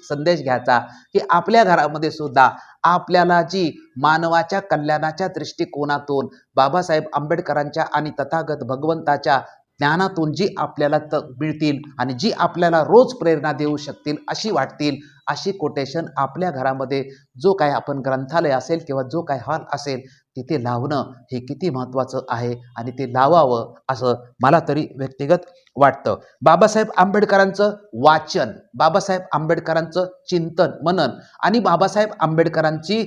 संदेश घ्यायचा की आपल्या घरामध्ये सुद्धा आपल्याला जी मानवाच्या कल्याणाच्या दृष्टिकोनातून बाबासाहेब आंबेडकरांच्या आणि तथागत भगवंताच्या ज्ञानातून जी आपल्याला मिळतील आणि जी आपल्याला रोज प्रेरणा देऊ शकतील अशी वाटतील अशी कोटेशन आपल्या घरामध्ये जो काय आपण ग्रंथालय असेल किंवा जो काय हॉल असेल तिथे लावणं हे किती महत्त्वाचं आहे आणि ते लावावं असं मला तरी व्यक्तिगत वाटतं. बाबासाहेब आंबेडकरांचं वाचन, बाबासाहेब आंबेडकरांचं चिंतन मनन आणि बाबासाहेब आंबेडकरांची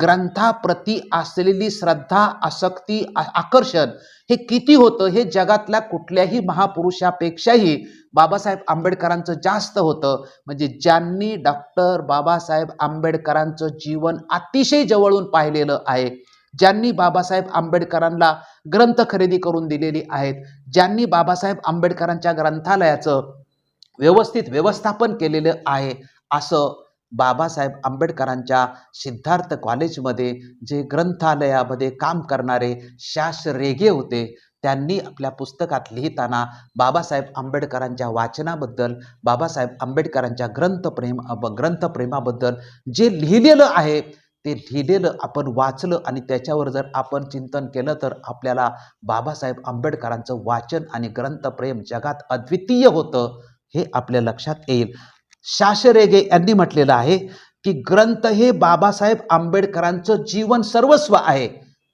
ग्रंथाप्रती असलेली श्रद्धा, आसक्ती, आकर्षण हे किती होतं हे जगातल्या कुठल्याही महापुरुषापेक्षाही बाबासाहेब आंबेडकरांचं जास्त होतं. म्हणजे ज्यांनी डॉक्टर बाबासाहेब आंबेडकरांचं जीवन अतिशय जवळून पाहिलेलं आहे, ज्यांनी बाबासाहेब आंबेडकरांना ग्रंथ खरेदी करून दिलेली आहेत, ज्यांनी बाबासाहेब आंबेडकरांच्या ग्रंथालयाचं व्यवस्थित व्यवस्थापन केलेलं आहे, असं बाबासाहेब आंबेडकरांच्या सिद्धार्थ कॉलेजमध्ये जे ग्रंथालयामध्ये काम करणारे शास रेगे होते त्यांनी आपल्या पुस्तकात लिहिताना बाबासाहेब आंबेडकरांच्या वाचनाबद्दल, बाबासाहेब आंबेडकरांच्या ग्रंथप्रेमाबद्दल जे लिहिलेलं आहे ते लिहिलेलं आपण वाचलं आणि त्याच्यावर जर आपण चिंतन केलं तर आपल्याला बाबासाहेब आंबेडकरांचं वाचन आणि ग्रंथप्रेम जगात अद्वितीय होतं हे आपल्या लक्षात येईल. शासरेगे यांनी म्हटलेलं आहे की ग्रंथ हे बाबासाहेब आंबेडकरांचं जीवन सर्वस्व आहे.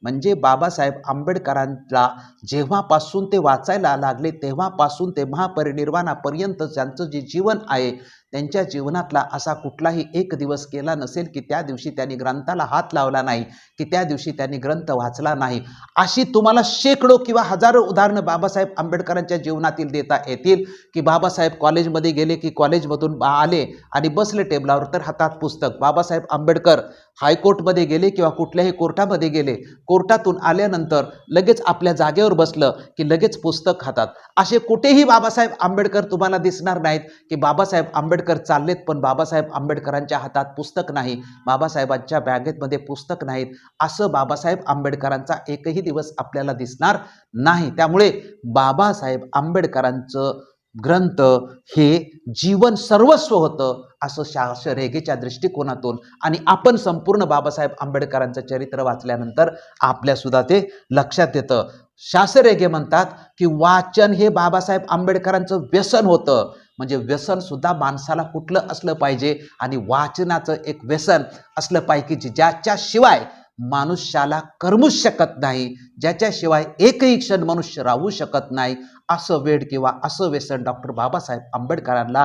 म्हणजे बाबासाहेब आंबेडकरांना जेव्हापासून ते वाचायला लागले तेव्हापासून ते महापरिनिर्वाणापर्यंत त्यांचं जे जीवन आहे त्यांच्या जीवनातला असा कुठलाही एक दिवस गेला नसेल की त्या दिवशी त्यांनी ग्रंथाला हात लावला नाही, की त्या दिवशी त्यांनी ग्रंथ वाचला नाही. अशी तुम्हाला शेकडो किंवा हजारो उदाहरणं बाबासाहेब आंबेडकरांच्या जीवनातील देता येतील की बाबासाहेब कॉलेजमध्ये गेले की कॉलेजमधून आले आणि बसले टेबलावर तर हातात पुस्तक. बाबासाहेब आंबेडकर हायकोर्टमध्ये गेले किंवा कुठल्याही कोर्टामध्ये गेले, कोर्टातून आल्यानंतर लगेच आपल्या जागेवर बसलं की लगेच पुस्तक हातात. असे कुठेही बाबासाहेब आंबेडकर तुम्हाला दिसणार नाहीत की बाबासाहेब आंबेडकर चाललेत पण बाबासाहेब आंबेडकरांच्या हातात पुस्तक नाही, बाबासाहेबांच्या बॅगेमध्ये पुस्तक नाहीत, असं बाबासाहेब आंबेडकरांचा एकही दिवस आपल्याला दिसणार नाही. त्यामुळे बाबासाहेब आंबेडकरांचं ग्रंथ हे जीवन सर्वस्व होतं असं शासरेगेच्या दृष्टिकोनातून आणि आपण संपूर्ण बाबासाहेब आंबेडकरांचं चरित्र वाचल्यानंतर आपल्या सुद्धा ते लक्षात येतं. शासरेगे म्हणतात की वाचन हे बाबासाहेब आंबेडकरांचं व्यसन होतं. म्हणजे व्यसन सुद्धा माणसाला कुठलं असलं पाहिजे आणि वाचनाचं एक व्यसन असलं पाहिजे की ज्याच्याशिवाय मनुष्याला करमूच शकत नाही, ज्याच्याशिवाय एकही क्षण मनुष्य राहू शकत नाही, असं वेड किंवा असं व्यसन डॉक्टर बाबासाहेब आंबेडकरांना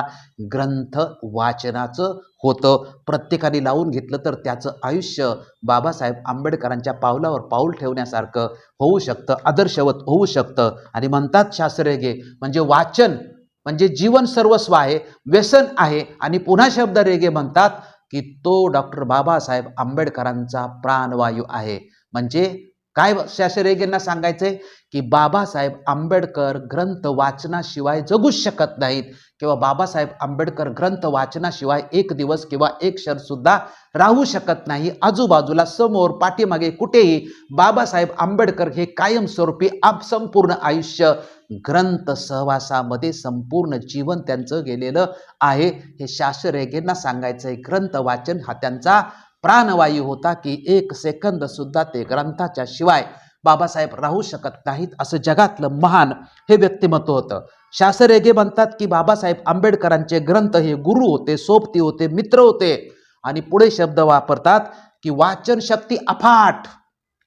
ग्रंथ वाचनाचं होतं. प्रत्येकाने लावून घेतलं तर त्याचं आयुष्य बाबासाहेब आंबेडकरांच्या पावलावर पाऊल ठेवण्यासारखं होऊ शकतं, आदर्शवत होऊ शकतं. आणि म्हणतात शास्त्रेगे म्हणजे वाचन म्हणजे जीवन सर्वस्व आहे, व्यसन आहे. आणि पुन्हा शब्द रेगे म्हणतात की तो डॉक्टर बाबासाहेब आंबेडकरांचा प्राणवायू आहे. म्हणजे काय शास्त्रेगेंना सांगायचंय की बाबासाहेब आंबेडकर ग्रंथ वाचनाशिवाय जगूच शकत नाहीत. किंवा बाबासाहेब आंबेडकर ग्रंथ वाचनाशिवाय एक दिवस किंवा एक क्षण सुद्धा राहू शकत नाही. आजूबाजूला, समोर, पाठीमागे कुठेही बाबासाहेब आंबेडकर हे कायमस्वरूपी संपूर्ण आयुष्य ग्रंथ सहवासामध्ये संपूर्ण जीवन त्यांचं गेलेलं आहे. हे शास्त्रज्ञांना सांगायचंय. ग्रंथ वाचन हा त्यांचा प्राणवायू होता की एक सेकंद सुद्धा ते ग्रंथाच्या शिवाय बाबासाहेब राहू शकत नाहीत. असं जगातलं महान हे व्यक्तिमत्व होतं. शास्त्रज्ञ म्हणतात की बाबासाहेब आंबेडकरांचे ग्रंथ हे गुरु होते, सोबती होते, मित्र होते. आणि पुढे शब्द वापरतात की वाचन शक्ती अफाट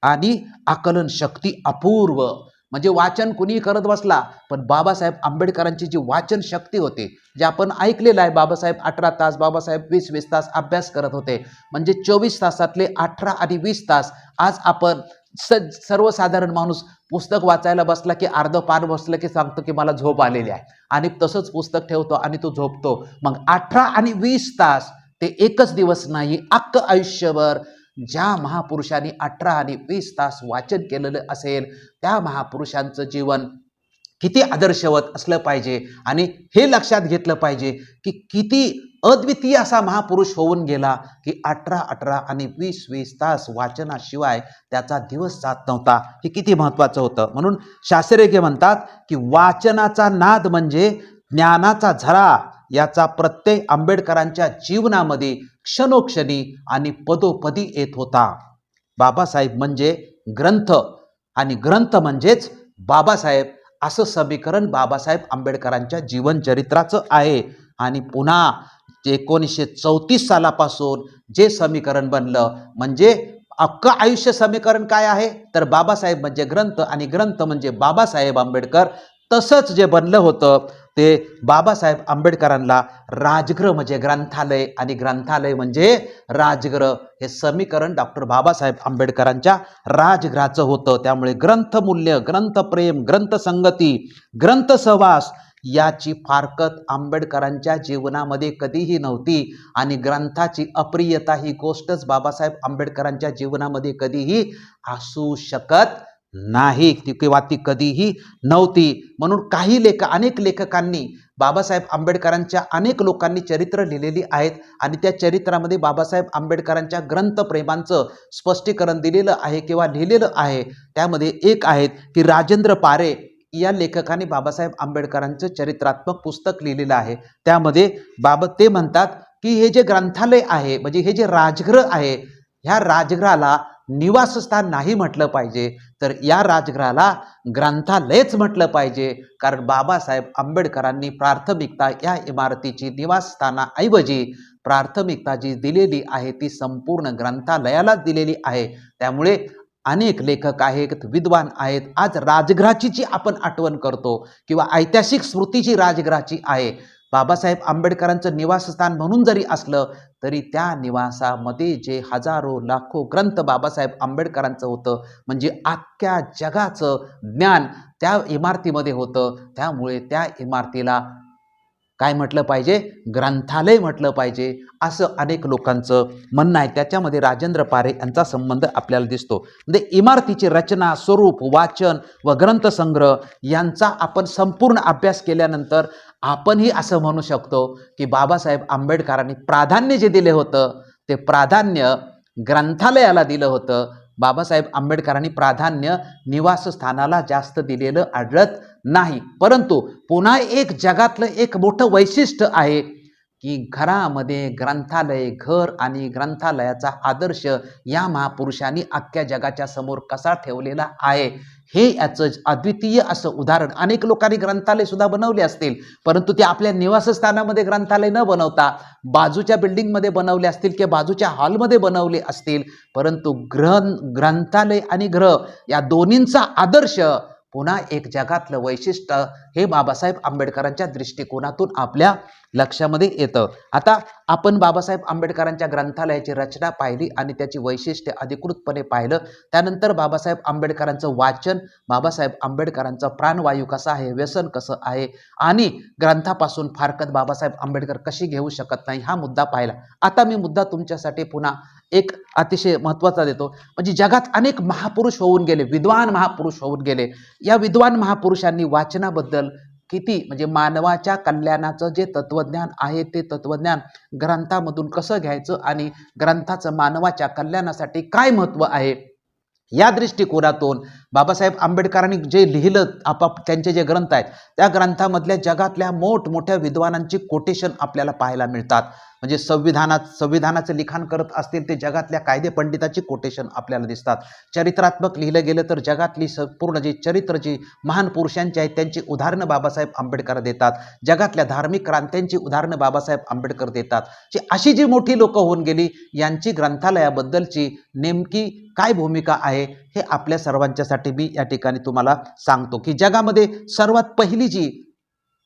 आणि आकलन शक्ती अपूर्व. म्हणजे वाचन कुणी करत बसला, पण बाबासाहेब आंबेडकरांची जी वाचन शक्ती होती, जे आपण ऐकलेलं आहे, बाबासाहेब 18 तास, बाबासाहेब 20-20 तास अभ्यास करत होते. म्हणजे 24 तासातले 18 आणि 20 तास आज आपण सर्वसाधारण माणूस पुस्तक वाचायला बसला की अर्ध पान बसलं की सांगतो की मला झोप आलेली आहे, आणि तसंच पुस्तक ठेवतो आणि तो झोपतो. मग 18 आणि 20 तास ते एकच दिवस नाही, अख्खं आयुष्यभर ज्या महापुरुषांनी 18 आणि 20 तास वाचन केलेलं असेल त्या महापुरुषांचं जीवन किती आदर्शवत असलं पाहिजे. आणि हे लक्षात घेतलं पाहिजे की किती अद्वितीय असा महापुरुष होऊन गेला की 18 आणि 20 तास वाचनाशिवाय त्याचा दिवस जात नव्हता. हे किती महत्त्वाचं होतं. म्हणून शास्त्रज्ञ म्हणतात की वाचनाचा नाद म्हणजे ज्ञानाचा झरा. याचा प्रत्यय आंबेडकरांच्या जीवनामध्ये क्षणोक्षणी आणि पदोपदी येत होता. बाबासाहेब म्हणजे ग्रंथ आणि ग्रंथ म्हणजेच बाबासाहेब, असं समीकरण बाबासाहेब आंबेडकरांच्या जीवनचरित्राचं आहे. आणि पुन्हा 1934 सालापासून जे समीकरण बनलं, म्हणजे अख्खं आयुष्य समीकरण काय आहे तर बाबासाहेब म्हणजे ग्रंथ आणि ग्रंथ म्हणजे बाबासाहेब आंबेडकर. तसंच जे बनलं होतं ते बाबासाहेब आंबेडकरांना राजगृह म्हणजे ग्रंथालय आणि ग्रंथालय म्हणजे राजगृह, हे समीकरण डॉक्टर बाबासाहेब आंबेडकरांच्या राजगृहाचं होतं. त्यामुळे ग्रंथमूल्य, ग्रंथप्रेम, ग्रंथसंगती, ग्रंथ सहवास याची फारकत आंबेडकरांच्या जीवनामध्ये कधीही नव्हती. आणि ग्रंथाची अप्रियता ही गोष्टच बाबासाहेब आंबेडकरांच्या जीवनामध्ये कधीही असू शकत नाही किंवा ती कधीही नव्हती. म्हणून अनेक लेखकांनी बाबासाहेब आंबेडकरांच्या, अनेक लोकांनी चरित्र लिहिलेली आहेत आणि त्या चरित्रामध्ये बाबासाहेब आंबेडकरांच्या ग्रंथप्रेमांचं स्पष्टीकरण दिलेलं आहे किंवा लिहिलेलं आहे. त्यामध्ये एक आहेत की राजेंद्र पारे या लेखकाने बाबासाहेब आंबेडकरांचं चरित्रात्मक पुस्तक लिहिलेलं आहे. त्यामध्ये ते म्हणतात की हे जे ग्रंथालय आहे म्हणजे हे जे राजगृह आहे, ह्या राजगृहाला निवासस्थान नाही म्हटलं पाहिजे, तर या राजगृहाला ग्रंथालयच म्हटलं पाहिजे. कारण बाबासाहेब आंबेडकरांनी प्राथमिकता या इमारतीची निवासस्थानाऐवजी प्राथमिकता जी दिलेली आहे ती संपूर्ण ग्रंथालयालाच दिलेली आहे. त्यामुळे अनेक लेखक आहेत, विद्वान आहेत, आज राजगृहाची जी आपण आठवण करतो किंवा ऐतिहासिक स्मृतीची राजगृहाची आहे, बाबासाहेब आंबेडकरांचं निवासस्थान म्हणून जरी असलं तरी त्या निवासामध्ये जे हजारो लाखो ग्रंथ बाबासाहेब आंबेडकरांचं होतं, म्हणजे अख्ख्या जगाचं ज्ञान त्या इमारतीमध्ये होतं. त्यामुळे त्या इमारतीला काय म्हटलं पाहिजे, ग्रंथालय म्हटलं पाहिजे, असं अनेक लोकांचं म्हणणं आहे. त्याच्यामध्ये राजेंद्र पारे यांचा संबंध आपल्याला दिसतो. म्हणजे इमारतीची रचना, स्वरूप, वाचन व ग्रंथसंग्रह यांचा आपण संपूर्ण अभ्यास केल्यानंतर आपणही असं म्हणू शकतो की बाबासाहेब आंबेडकरांनी प्राधान्य जे दिले होतं ते प्राधान्य ग्रंथालयाला दिलं होतं. बाबासाहेब आंबेडकरांनी प्राधान्य निवासस्थानाला जास्त दिलेलं आढळत नाही. परंतु पुन्हा एक जगातलं एक मोठं वैशिष्ट्य आहे की घरामध्ये ग्रंथालय, घर आणि ग्रंथालयाचा आदर्श या महापुरुषांनी अख्ख्या जगाच्या समोर कसा ठेवलेला आहे, हे याचं अद्वितीय असं उदाहरण. अनेक लोकांनी ग्रंथालय सुद्धा बनवले असतील, परंतु ते आपल्या निवासस्थानामध्ये ग्रंथालय न बनवता बाजूच्या बिल्डिंगमध्ये बनवले असतील किंवा बाजूच्या हॉलमध्ये बनवले असतील. परंतु ग्रंथालय आणि गृह या दोन्हींचा आदर्श पुन्हा एक जगातलं वैशिष्ट्य हे बाबासाहेब आंबेडकरांच्या दृष्टिकोनातून आपल्या लक्षामध्ये येतं. आता आपण बाबासाहेब आंबेडकरांच्या ग्रंथालयाची रचना पाहिली आणि त्याची वैशिष्ट्ये अधिकृतपणे पाहिलं. त्यानंतर बाबासाहेब आंबेडकरांचं वाचन, बाबासाहेब आंबेडकरांचा प्राणवायू कसा आहे, व्यसन कसं आहे आणि ग्रंथापासून फारकत बाबासाहेब आंबेडकर कशी घेऊ शकत नाही हा मुद्दा पाहिला. आता मी मुद्दा तुमच्यासाठी पुन्हा एक अतिशय महत्त्वाचा देतो. म्हणजे जगात अनेक महापुरुष होऊन गेले, विद्वान महापुरुष होऊन गेले. या विद्वान महापुरुषांनी वाचनाबद्दल किती म्हणजे मानवाच्या कल्याणाचं जे तत्वज्ञान आहे ते तत्वज्ञान ग्रंथामधून कसं घ्यायचं आणि ग्रंथाचं मानवाच्या कल्याणासाठी काय महत्त्व आहे, या दृष्टिकोनातून बाबासाहेब आंबेडकरांनी जे लिहिलं त्यांचे जे ग्रंथ आहेत त्या ग्रंथामधल्या जगातल्या मोठमोठ्या विद्वानांची कोटेशन आपल्याला पाहायला मिळतात. म्हणजे संविधानाचं लिखाण करत असतील ते जगातल्या कायदे पंडिताची कोटेशन आपल्याला दिसतात. चरित्रात्मक लिहिलं गेलं तर जगातली संपूर्ण जी चरित्र जी महान पुरुषांची आहेत त्यांची उदाहरणं बाबासाहेब आंबेडकर देतात. जगातल्या धार्मिक क्रांत्यांची उदाहरणं बाबासाहेब आंबेडकर देतात. अशी जी मोठी लोक होऊन गेली यांची ग्रंथालयाबद्दलची नेमकी काय भूमिका आहे हे आपल्या सर्वांच्यासाठी मी या ठिकाणी तुम्हाला सांगतो की जगामध्ये सर्वात पहिली जी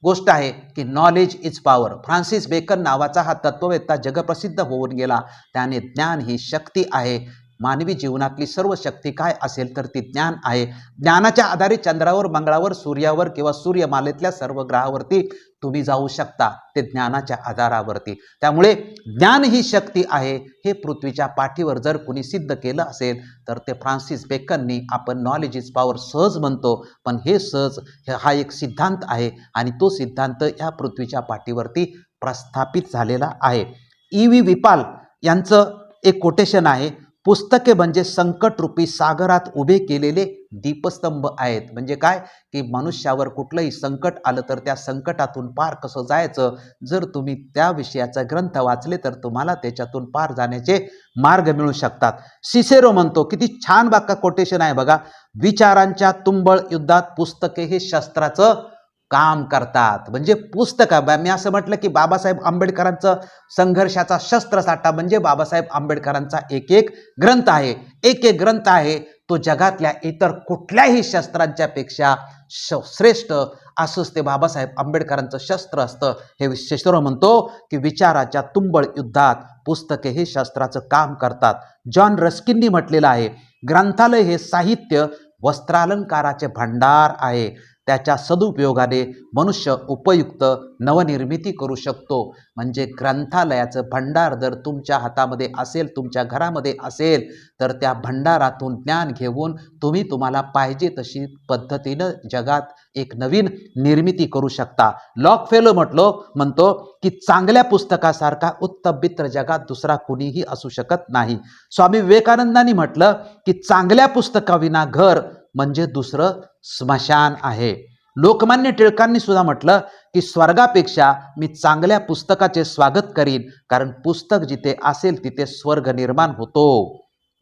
गोष्ट आहे की knowledge is power. Francis Bacon नावाचा हा तत्ववेत्ता जगप्रसिद्ध होऊन गेला. त्याने ज्ञान ही शक्ती आहे. मानवी जीवनातली सर्व शक्ती काय असेल तर ती ज्ञान आहे. ज्ञानाच्या आधारे चंद्रावर, मंगळावर, सूर्यावर किंवा सूर्यमालेतल्या सर्व ग्रहावरती तुम्ही जाऊ शकता, ते ज्ञानाच्या आधारावरती. त्यामुळे ज्ञान ही शक्ती आहे हे पृथ्वीच्या पाठीवर जर कुणी सिद्ध केलं असेल तर ते फ्रान्सिस बेकननी. आपण नॉलेज इज पॉवर सहज म्हणतो, पण हे सहज हा एक सिद्धांत आहे आणि तो सिद्धांत या पृथ्वीच्या पाठीवरती प्रस्थापित झालेला आहे. E.V. विपाल यांचं एक कोटेशन आहे, पुस्तके म्हणजे संकटरूपी सागरात उभे केलेले दीपस्तंभ आहेत. म्हणजे काय की मनुष्यावर कुठलंही संकट आलं तर त्या संकटातून पार कसं जायचं, जर तुम्ही त्या विषयाचा ग्रंथ वाचले तर तुम्हाला त्याच्यातून पार जाण्याचे मार्ग मिळू शकतात. सिसेरो म्हणतो, किती छान कोटेशन आहे बघा, विचारांच्या तुंबळ युद्धात पुस्तके हे शस्त्राचं काम करतात. म्हणजे पुस्तकं, मी असं म्हटलं की बाबासाहेब आंबेडकरांचं संघर्षाचा शस्त्रसाठा म्हणजे बाबासाहेब आंबेडकरांचा एक एक ग्रंथ आहे. एक एक ग्रंथ आहे तो जगातल्या इतर कुठल्याही शस्त्रांच्या पेक्षा श्रेष्ठ असंच ते बाबासाहेब आंबेडकरांचं शस्त्र असतं. हे विश्वेश्वर म्हणतो की विचाराच्या तुंबळ युद्धात पुस्तके हे शस्त्राचं काम करतात. जॉन रस्किननी म्हटलेलं आहे, ग्रंथालय हे साहित्य वस्त्रालंकाराचे भांडार आहे. त्याच्या सदुपयोगाने मनुष्य उपयुक्त नवनिर्मिती करू शकतो. म्हणजे ग्रंथालयाचं भंडार जर तुमच्या हातामध्ये असेल, तुमच्या घरामध्ये असेल, तर त्या भंडारातून ज्ञान घेऊन तुम्ही तुम्हाला पाहिजे तशी पद्धतीनं जगात एक नवीन निर्मिती करू शकता. लॉकफेलो म्हणतो की चांगल्या पुस्तकासारखा उत्तम मित्र जगात दुसरा कुणीही असू शकत नाही. स्वामी विवेकानंदांनी म्हटलं की चांगल्या पुस्तकाविना घर म्हणजे दुसरं स्मशान आहे. लोकमान्य टिळकांनी सुद्धा म्हटलं की स्वर्गापेक्षा मी चांगल्या पुस्तकाचे स्वागत करीन, कारण पुस्तक जिथे असेल तिथे स्वर्ग निर्माण होतो.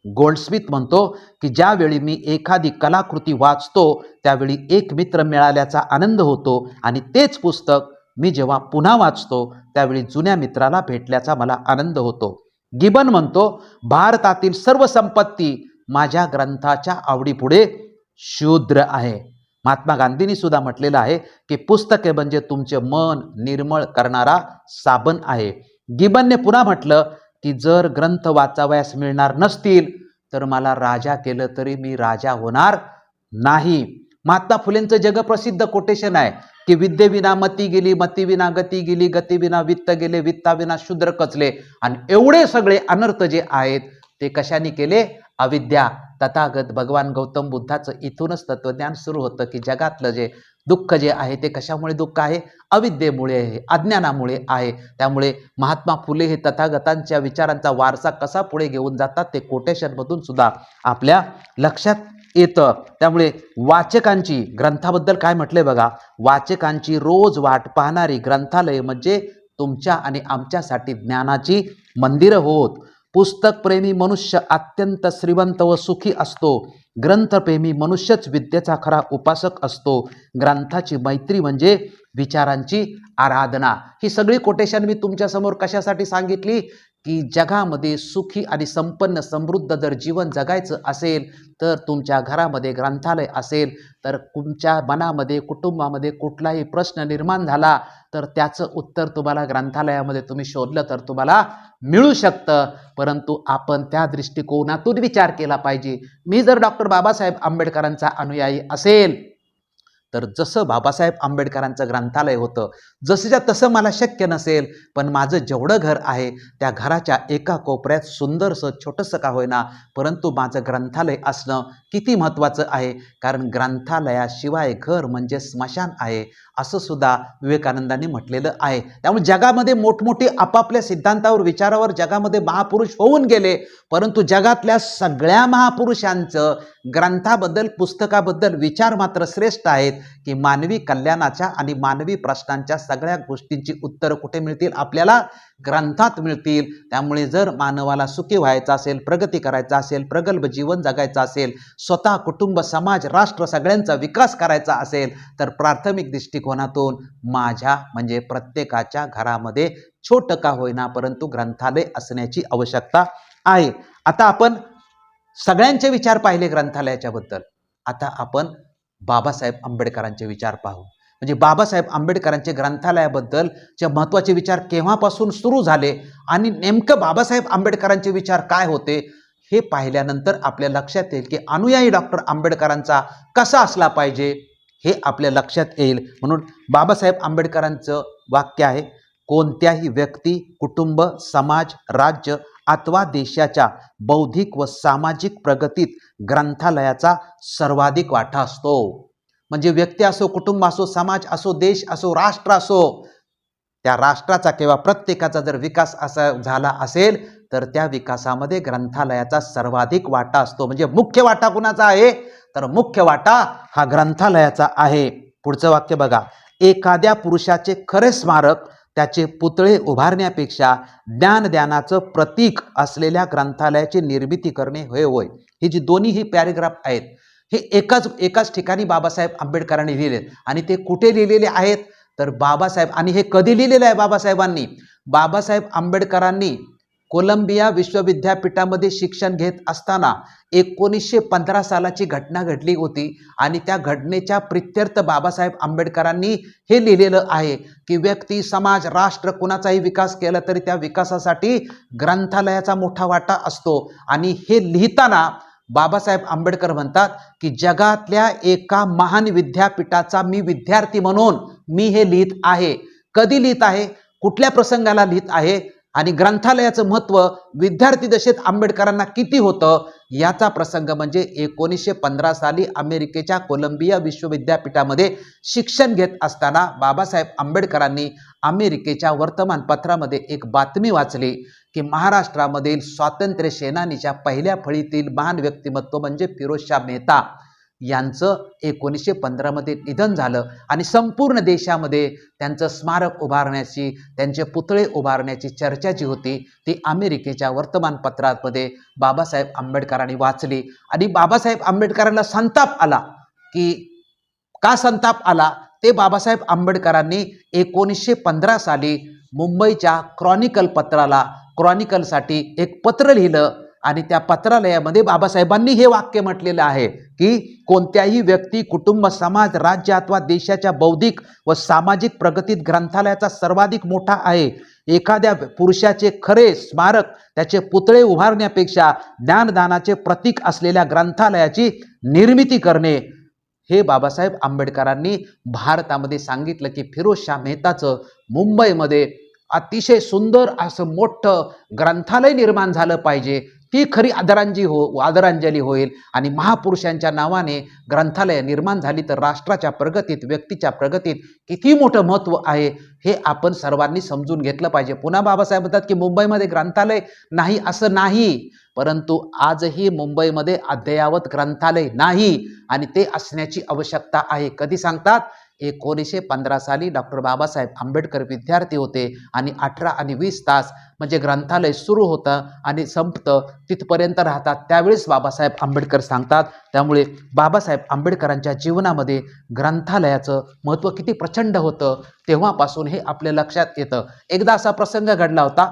गोल्डस्मिथ म्हणतो की ज्यावेळी मी एखादी कलाकृती वाचतो त्यावेळी एक मित्र मिळाल्याचा आनंद होतो आणि तेच पुस्तक मी जेव्हा पुन्हा वाचतो त्यावेळी जुन्या मित्राला भेटल्याचा मला आनंद होतो. गिबन म्हणतो, भारतातील सर्व संपत्ती माझ्या ग्रंथाच्या आवडीपुढे शूद्र आहे. महात्मा गांधींनी सुद्धा म्हटलेलं आहे की पुस्तके म्हणजे तुमचे मन निर्मळ करणारा साबण आहे. गिबनने पुन्हा म्हटलं की जर ग्रंथ वाचावयास मिळणार नसतील तर मला राजा केलं तरी मी राजा होणार नाही. महात्मा फुलेंचं जगप्रसिद्ध कोटेशन आहे की विद्येविना मती गेली, मतीविना गती गेली, गतीविना वित्त गेले, वित्ताविना शूद्र कचले. आणि एवढे सगळे अनर्थ जे आहेत ते कशाने केले? अविद्या. तथागत भगवान गौतम बुद्धाचं इथूनच तत्वज्ञान सुरू होतं की जगातलं जे दुःख जे आहे ते कशामुळे दुःख आहे? अविद्येमुळे आहे, अज्ञानामुळे आहे. त्यामुळे महात्मा फुले हे तथागतांच्या विचारांचा वारसा कसा पुढे घेऊन जातात ते कोटेशनमधून सुद्धा आपल्या लक्षात येतं. त्यामुळे वाचकांची, ग्रंथाबद्दल काय म्हटलंय बघा, वाचकांची रोज वाट पाहणारी ग्रंथालय म्हणजे तुमच्या आणि आमच्यासाठी ज्ञानाची मंदिरं होत. पुस्तकप्रेमी मनुष्य अत्यंत श्रीमंत व सुखी असतो. ग्रंथप्रेमी मनुष्यच विद्येचा खरा उपासक असतो. ग्रंथाची मैत्री म्हणजे विचारांची आराधना. ही सगळी कोटेशन मी तुमच्यासमोर कशासाठी सांगितली की जगामध्ये सुखी आणि संपन्न समृद्ध जर जीवन जगायचं असेल तर तुमच्या घरामध्ये ग्रंथालय असेल तर तुमच्या मनामध्ये, कुटुंबामध्ये कुठलाही प्रश्न निर्माण झाला तर त्याचं उत्तर तुम्हाला ग्रंथालयामध्ये तुम्ही शोधलं तर तुम्हाला मिळू शकतं. परंतु आपण त्या दृष्टिकोनातून विचार केला पाहिजे. मी जर डॉक्टर बाबासाहेब आंबेडकरांचा अनुयायी असेल तर जसं बाबासाहेब आंबेडकरांचं ग्रंथालय होतं, जसंच्या तसं मला शक्य नसेल, पण माझं जेवढं घर आहे त्या घराच्या एका कोपऱ्यात सुंदरसं छोटंसं का होईना, परंतु माझं ग्रंथालय असणं किती महत्त्वाचं आहे. कारण ग्रंथालयाशिवाय घर म्हणजे स्मशान आहे, असं सुद्धा विवेकानंदांनी म्हटलेलं आहे. त्यामुळे जगामध्ये मोठमोठे आपापल्या सिद्धांतावर विचारावर जगामध्ये महापुरुष होऊन गेले, परंतु जगातल्या सगळ्या महापुरुषांचं ग्रंथाबद्दल पुस्तकाबद्दल विचार मात्र श्रेष्ठ आहेत, की मानवी कल्याणाच्या आणि मानवी प्रश्नांच्या सगळ्या गोष्टींची उत्तरं कुठे मिळतील? आपल्याला ग्रंथात मिळतील. त्यामुळे जर मानवाला सुखी व्हायचं असेल, प्रगती करायचा असेल, प्रगल्भ जीवन जगायचं असेल, स्वतः कुटुंब समाज राष्ट्र सगळ्यांचा विकास करायचा असेल, तर प्राथमिक दृष्टिकोनातून माझ्या म्हणजे प्रत्येकाच्या घरामध्ये छोटं का होईना परंतु ग्रंथालय असण्याची आवश्यकता आहे. आता आपण सगळ्यांचे विचार पाहिले ग्रंथालयाच्या बद्दल, आता आपण बाबासाहेब आंबेडकरांचे विचार पाहू. म्हणजे बाबासाहेब आंबेडकरांचे ग्रंथालयाबद्दलचे महत्त्वाचे विचार केव्हापासून सुरू झाले आणि नेमकं बाबासाहेब आंबेडकरांचे विचार काय होते हे पाहिल्यानंतर आपल्या लक्षात येईल की अनुयायी डॉक्टर आंबेडकरांचा कसा असला पाहिजे हे आपल्या लक्षात येईल. म्हणून बाबासाहेब आंबेडकरांचं वाक्य आहे, कोणत्याही व्यक्ती, कुटुंब, समाज, राज्य अथवा देशाच्या बौद्धिक व सामाजिक प्रगतीत ग्रंथालयाचा सर्वाधिक वाटा असतो. म्हणजे व्यक्ती असो, कुटुंब असो, समाज असो, देश असो, राष्ट्र असो, त्या राष्ट्राचा किंवा प्रत्येकाचा जर विकास असा झाला असेल तर त्या विकासामध्ये ग्रंथालयाचा सर्वाधिक वाटा असतो. म्हणजे मुख्य वाटा कुणाचा आहे? तर मुख्य वाटा हा ग्रंथालयाचा आहे. पुढचं वाक्य बघा, एखाद्या पुरुषाचे खरे स्मारक त्याचे पुतळे उभारण्यापेक्षा ज्ञानदानाचं प्रतीक असलेल्या ग्रंथालयाची निर्मिती करणे होय. ही जी दोन्ही ही पॅरेग्राफ आहेत हे एकाच ठिकाणी बाबासाहेब आंबेडकरांनी लिहिले आणि ते कुठे लिहिलेले आहेत तर बाबासाहेब, आणि हे कधी लिहिलेलं आहे बाबासाहेबांनी? बाबासाहेब आंबेडकरांनी कोलंबिया विश्वविद्यापीठामध्ये शिक्षण घेत असताना 1915 सालाची घटना घडली होती आणि त्या घटनेच्या प्रित्यर्थ बाबासाहेब आंबेडकरांनी हे लिहिलेलं आहे की व्यक्ती, समाज, राष्ट्र कुणाचाही विकास केला तरी त्या विकासासाठी ग्रंथालयाचा मोठा वाटा असतो. आणि हे लिहिताना बाबासाहेब आंबेडकर म्हणतात की जगातल्या एका महान विद्यापीठाचा मी विद्यार्थी म्हणून मी हे लिहित आहे. कधी लिहित आहे? कुठल्या प्रसंगाला लिहित आहे? आणि ग्रंथालयाचं महत्त्व विद्यार्थी दशेत आंबेडकरांना किती होतं याचा प्रसंग म्हणजे 1915 साली अमेरिकेच्या कोलंबिया विश्वविद्यापीठामध्ये शिक्षण घेत असताना बाबासाहेब आंबेडकरांनी अमेरिकेच्या वर्तमानपत्रामध्ये एक बातमी वाचली की महाराष्ट्रामधील स्वातंत्र्य सेनानीच्या पहिल्या फळीतील महान व्यक्तिमत्व म्हणजे फिरोजशाह मेहता यांचं 1915 मध्ये निधन झालं आणि संपूर्ण देशामध्ये त्यांचं स्मारक उभारण्याची, त्यांचे पुतळे उभारण्याची चर्चा जी होती ती अमेरिकेच्या वर्तमानपत्रामध्ये बाबासाहेब आंबेडकरांनी वाचली. आणि बाबासाहेब आंबेडकरांना संताप आला. की का संताप आला ते बाबासाहेब आंबेडकरांनी 1915 साली मुंबईच्या क्रॉनिकलसाठी एक पत्र लिहिलं आणि त्या पत्रालयामध्ये बाबासाहेबांनी हे वाक्य म्हटलेलं आहे की कोणत्याही व्यक्ती, कुटुंब, समाज, राज्य अथवा देशाच्या बौद्धिक व सामाजिक प्रगतीत ग्रंथालयाचा सर्वाधिक मोठा आहे. एखाद्या पुरुषाचे खरे स्मारक त्याचे पुतळे उभारण्यापेक्षा ज्ञानदानाचे प्रतीक असलेल्या ग्रंथालयाची निर्मिती करणे हे बाबासाहेब आंबेडकरांनी भारतामध्ये सांगितलं की फिरोजशाह मेहताचं मुंबईमध्ये अतिशय सुंदर असं मोठं ग्रंथालय निर्माण झालं पाहिजे. ती खरी आदरांजली होईल आणि महापुरुषांच्या नावाने ग्रंथालय निर्माण झाली तर राष्ट्राच्या प्रगतीत, व्यक्तीच्या प्रगतीत किती मोठं महत्त्व आहे हे आपण सर्वांनी समजून घेतलं पाहिजे. पुन्हा बाबासाहेब म्हणतात की मुंबईमध्ये ग्रंथालय नाही असं नाही, परंतु आजही मुंबईमध्ये अद्ययावत ग्रंथालय नाही आणि ते असण्याची आवश्यकता आहे. कधी सांगतात? 1915 साली डॉक्टर बाबासाहेब आंबेडकर विद्यार्थी होते आणि 18 आणि 20 तास म्हणजे ग्रंथालय सुरू होतं आणि संपतं तिथपर्यंत राहतात त्यावेळेस बाबासाहेब आंबेडकर सांगतात. त्यामुळे बाबासाहेब आंबेडकरांच्या जीवनामध्ये ग्रंथालयाचं महत्त्व किती प्रचंड होतं तेव्हापासून हे आपल्या लक्षात येतं. एकदा असा प्रसंग घडला होता,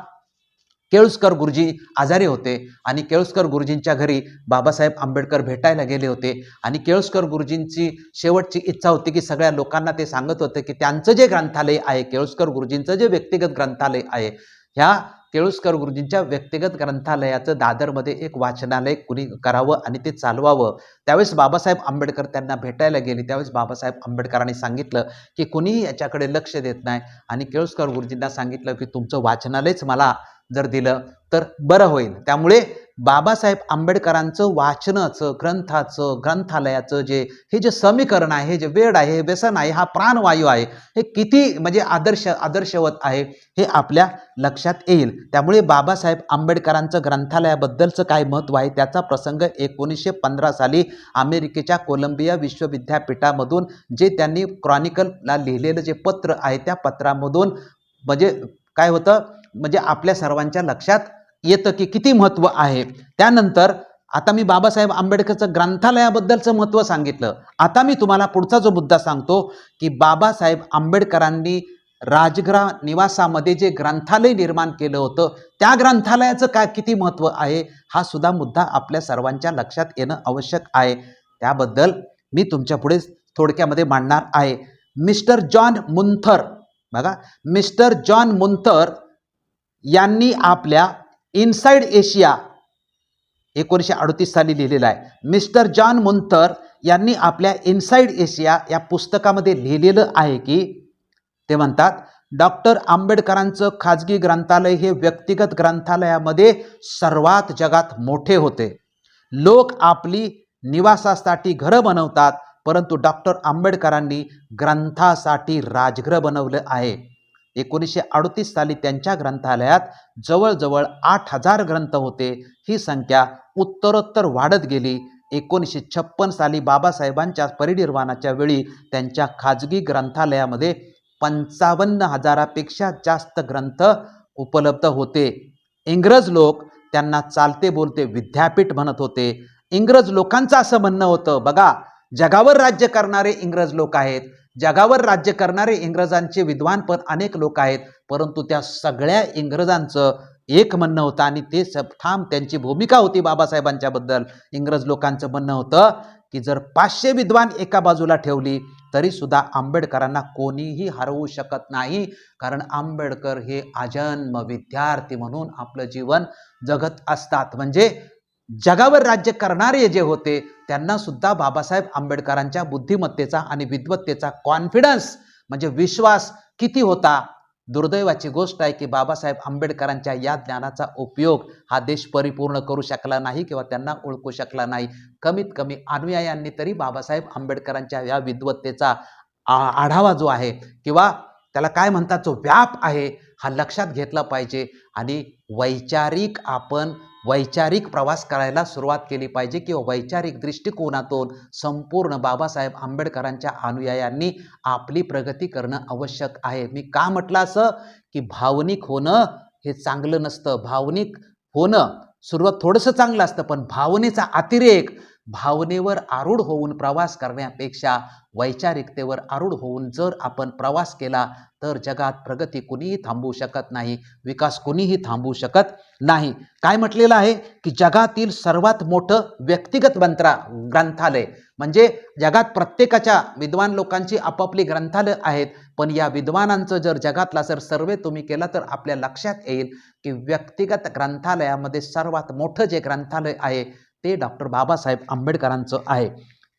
केळुस्कर गुरुजी आजारी होते आणि केळुस्कर गुरुजींच्या घरी बाबासाहेब आंबेडकर भेटायला गेले होते आणि केळुस्कर गुरुजींची शेवटची इच्छा होती की सगळ्या लोकांना ते सांगत होते की त्यांचं जे ग्रंथालय आहे, केळुस्कर गुरुजींचं जे व्यक्तिगत ग्रंथालय आहे, ह्या केळुस्कर गुरुजींच्या व्यक्तिगत ग्रंथालयाचं दादरमध्ये एक वाचनालय कुणी करावं आणि ते चालवावं. त्यावेळेस बाबासाहेब आंबेडकर त्यांना भेटायला गेले. त्यावेळेस बाबासाहेब आंबेडकरांनी सांगितलं की कुणीही याच्याकडे लक्ष देत नाही आणि केळुस्कर गुरुजींना सांगितलं की तुमचं वाचनालयच मला जर दिलं तर बरं होईल. त्यामुळे बाबासाहेब आंबेडकरांचं वाचनाचं, ग्रंथाचं, ग्रंथालयाचं हे जे समीकरण आहे, हे जे वेड आहे, हे व्यसन आहे, हा प्राणवायू आहे, हे किती म्हणजे आदर्शवत आहे हे आपल्या लक्षात येईल. त्यामुळे बाबासाहेब आंबेडकरांचं ग्रंथालयाबद्दलचं काय महत्त्व आहे त्याचा प्रसंग 1915 साली अमेरिकेच्या कोलंबिया विश्वविद्यापीठामधून जे त्यांनी क्रॉनिकलला लिहिलेलं जे पत्र आहे त्या पत्रामधून म्हणजे काय होतं, म्हणजे आपल्या सर्वांच्या लक्षात येतं की किती महत्त्व आहे. त्यानंतर आता मी बाबासाहेब आंबेडकरचं ग्रंथालयाबद्दलचं महत्त्व सांगितलं. आता मी तुम्हाला पुढचा जो मुद्दा सांगतो की बाबासाहेब आंबेडकरांनी राजगृह निवासामध्ये जे ग्रंथालय निर्माण केलं होतं त्या ग्रंथालयाचं काय किती महत्त्व आहे हा सुद्धा मुद्दा आपल्या सर्वांच्या लक्षात येणं आवश्यक आहे. त्याबद्दल मी तुमच्या पुढे थोडक्यामध्ये मांडणार आहे. मिस्टर जॉन मुंथर, बघा, मिस्टर जॉन मुंथर यांनी आपल्या इनसाइड एशिया 1938 साली लिहिलेला आहे. मिस्टर जॉन मुंथर यांनी आपल्या इनसाइड एशिया या पुस्तकामध्ये लिहिलेलं आहे की ते म्हणतात डॉक्टर आंबेडकरांचं खाजगी ग्रंथालय हे व्यक्तिगत ग्रंथालयामध्ये सर्वात जगात मोठे होते. लोक आपली निवासासाठी घरं बनवतात, परंतु डॉक्टर आंबेडकरांनी ग्रंथासाठी राजगृह बनवलं आहे. 1938 साली त्यांच्या ग्रंथालयात जवळजवळ 8,000 ग्रंथ होते. ही संख्या उत्तरोत्तर वाढत गेली. 1956 साली बाबासाहेबांच्या परिनिर्वाणाच्या वेळी त्यांच्या खाजगी ग्रंथालयामध्ये 55,000पेक्षा जास्त ग्रंथ उपलब्ध होते. इंग्रज लोक त्यांना चालते बोलते विद्यापीठ म्हणत होते. इंग्रज लोकांचं असं म्हणणं होतं, बघा, जगावर राज्य करणारे इंग्रज लोक आहेत, जगावर राज्य करणारे इंग्रजांचे विद्वान पण अनेक लोक आहेत, परंतु त्या सगळ्या इंग्रजांचं एक म्हणणं होतं आणि ते ठाम त्यांची भूमिका होती बाबासाहेबांच्या बद्दल. इंग्रज लोकांचं म्हणणं होतं की जर 500 विद्वान एका बाजूला ठेवली तरी सुद्धा आंबेडकरांना कोणीही हरवू शकत नाही, कारण आंबेडकर हे आजन्म विद्यार्थी म्हणून आपलं जीवन जगत असतात. म्हणजे जगावर राज्य करणारे जे होते त्यांना सुद्धा बाबासाहेब आंबेडकरांच्या बुद्धिमत्तेचा आणि विद्वत्तेचा कॉन्फिडन्स म्हणजे विश्वास किती होता. दुर्दैवाची गोष्ट आहे की बाबासाहेब आंबेडकरांच्या या ज्ञानाचा उपयोग हा देश परिपूर्ण करू शकला नाही किंवा त्यांना ओळखू शकला नाही. कमीत कमी अनुयायांनी तरी बाबासाहेब आंबेडकरांच्या या विद्वत्तेचा आढावा जो आहे किंवा त्याला काय म्हणतात जो व्याप आहे हा लक्षात घेतला पाहिजे आणि वैचारिक प्रवास करायला सुरुवात केली पाहिजे किंवा वैचारिक दृष्टिकोनातून संपूर्ण बाबासाहेब आंबेडकरांच्या अनुयायांनी आपली प्रगती करणं आवश्यक आहे. मी का म्हटलं असं की भावनिक होणं हे चांगलं नसतं. भावनिक होणं सुरुवात थोडंसं चांगलं असतं, पण भावनेचा अतिरेक, भावनेवर आरूढ होऊन प्रवास करण्यापेक्षा वैचारिकतेवर आरूढ होऊन जर आपण प्रवास केला तर जगात प्रगती कुणीही थांबवू शकत नाही, विकास कुणीही थांबवू शकत नाही. काय म्हटलेलं आहे की जगातील सर्वात मोठं व्यक्तिगत ग्रंथालय म्हणजे जगात प्रत्येकाच्या विद्वान लोकांची आपापली ग्रंथालय आहेत, पण या विद्वानांचं जर जगातला जर सर्वे तुम्ही केला तर आपल्या लक्षात येईल की व्यक्तिगत ग्रंथालयामध्ये सर्वात मोठं जे ग्रंथालय आहे ते डॉक्टर बाबासाहेब आंबेडकरांचं आहे.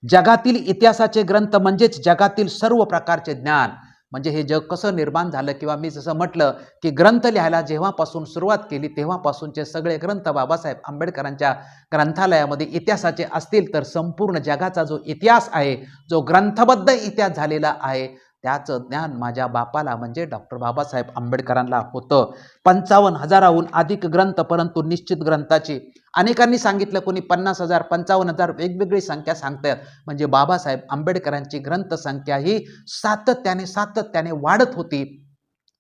जगातील इतिहासाचे ग्रंथ म्हणजेच जगातील सर्व प्रकारचे ज्ञान, म्हणजे हे जग कसं निर्माण झालं किंवा मी जसं म्हटलं की ग्रंथ लिहायला जेव्हापासून सुरुवात केली तेव्हापासूनचे सगळे ग्रंथ बाबासाहेब आंबेडकरांच्या ग्रंथालयामध्ये इतिहासाचे असतील तर संपूर्ण जगाचा जो इतिहास आहे, जो ग्रंथबद्ध इतिहास झालेला आहे, त्याचं ज्ञान माझ्या बापाला म्हणजे डॉक्टर बाबासाहेब आंबेडकरांना होतं. 55,000हून अधिक ग्रंथ, परंतु निश्चित ग्रंथाची अनेकांनी सांगितलं, कोणी 50,000 55,000 वेगवेगळी संख्या सांगतात. म्हणजे बाबासाहेब आंबेडकरांची ग्रंथसंख्या ही सातत्याने वाढत होती.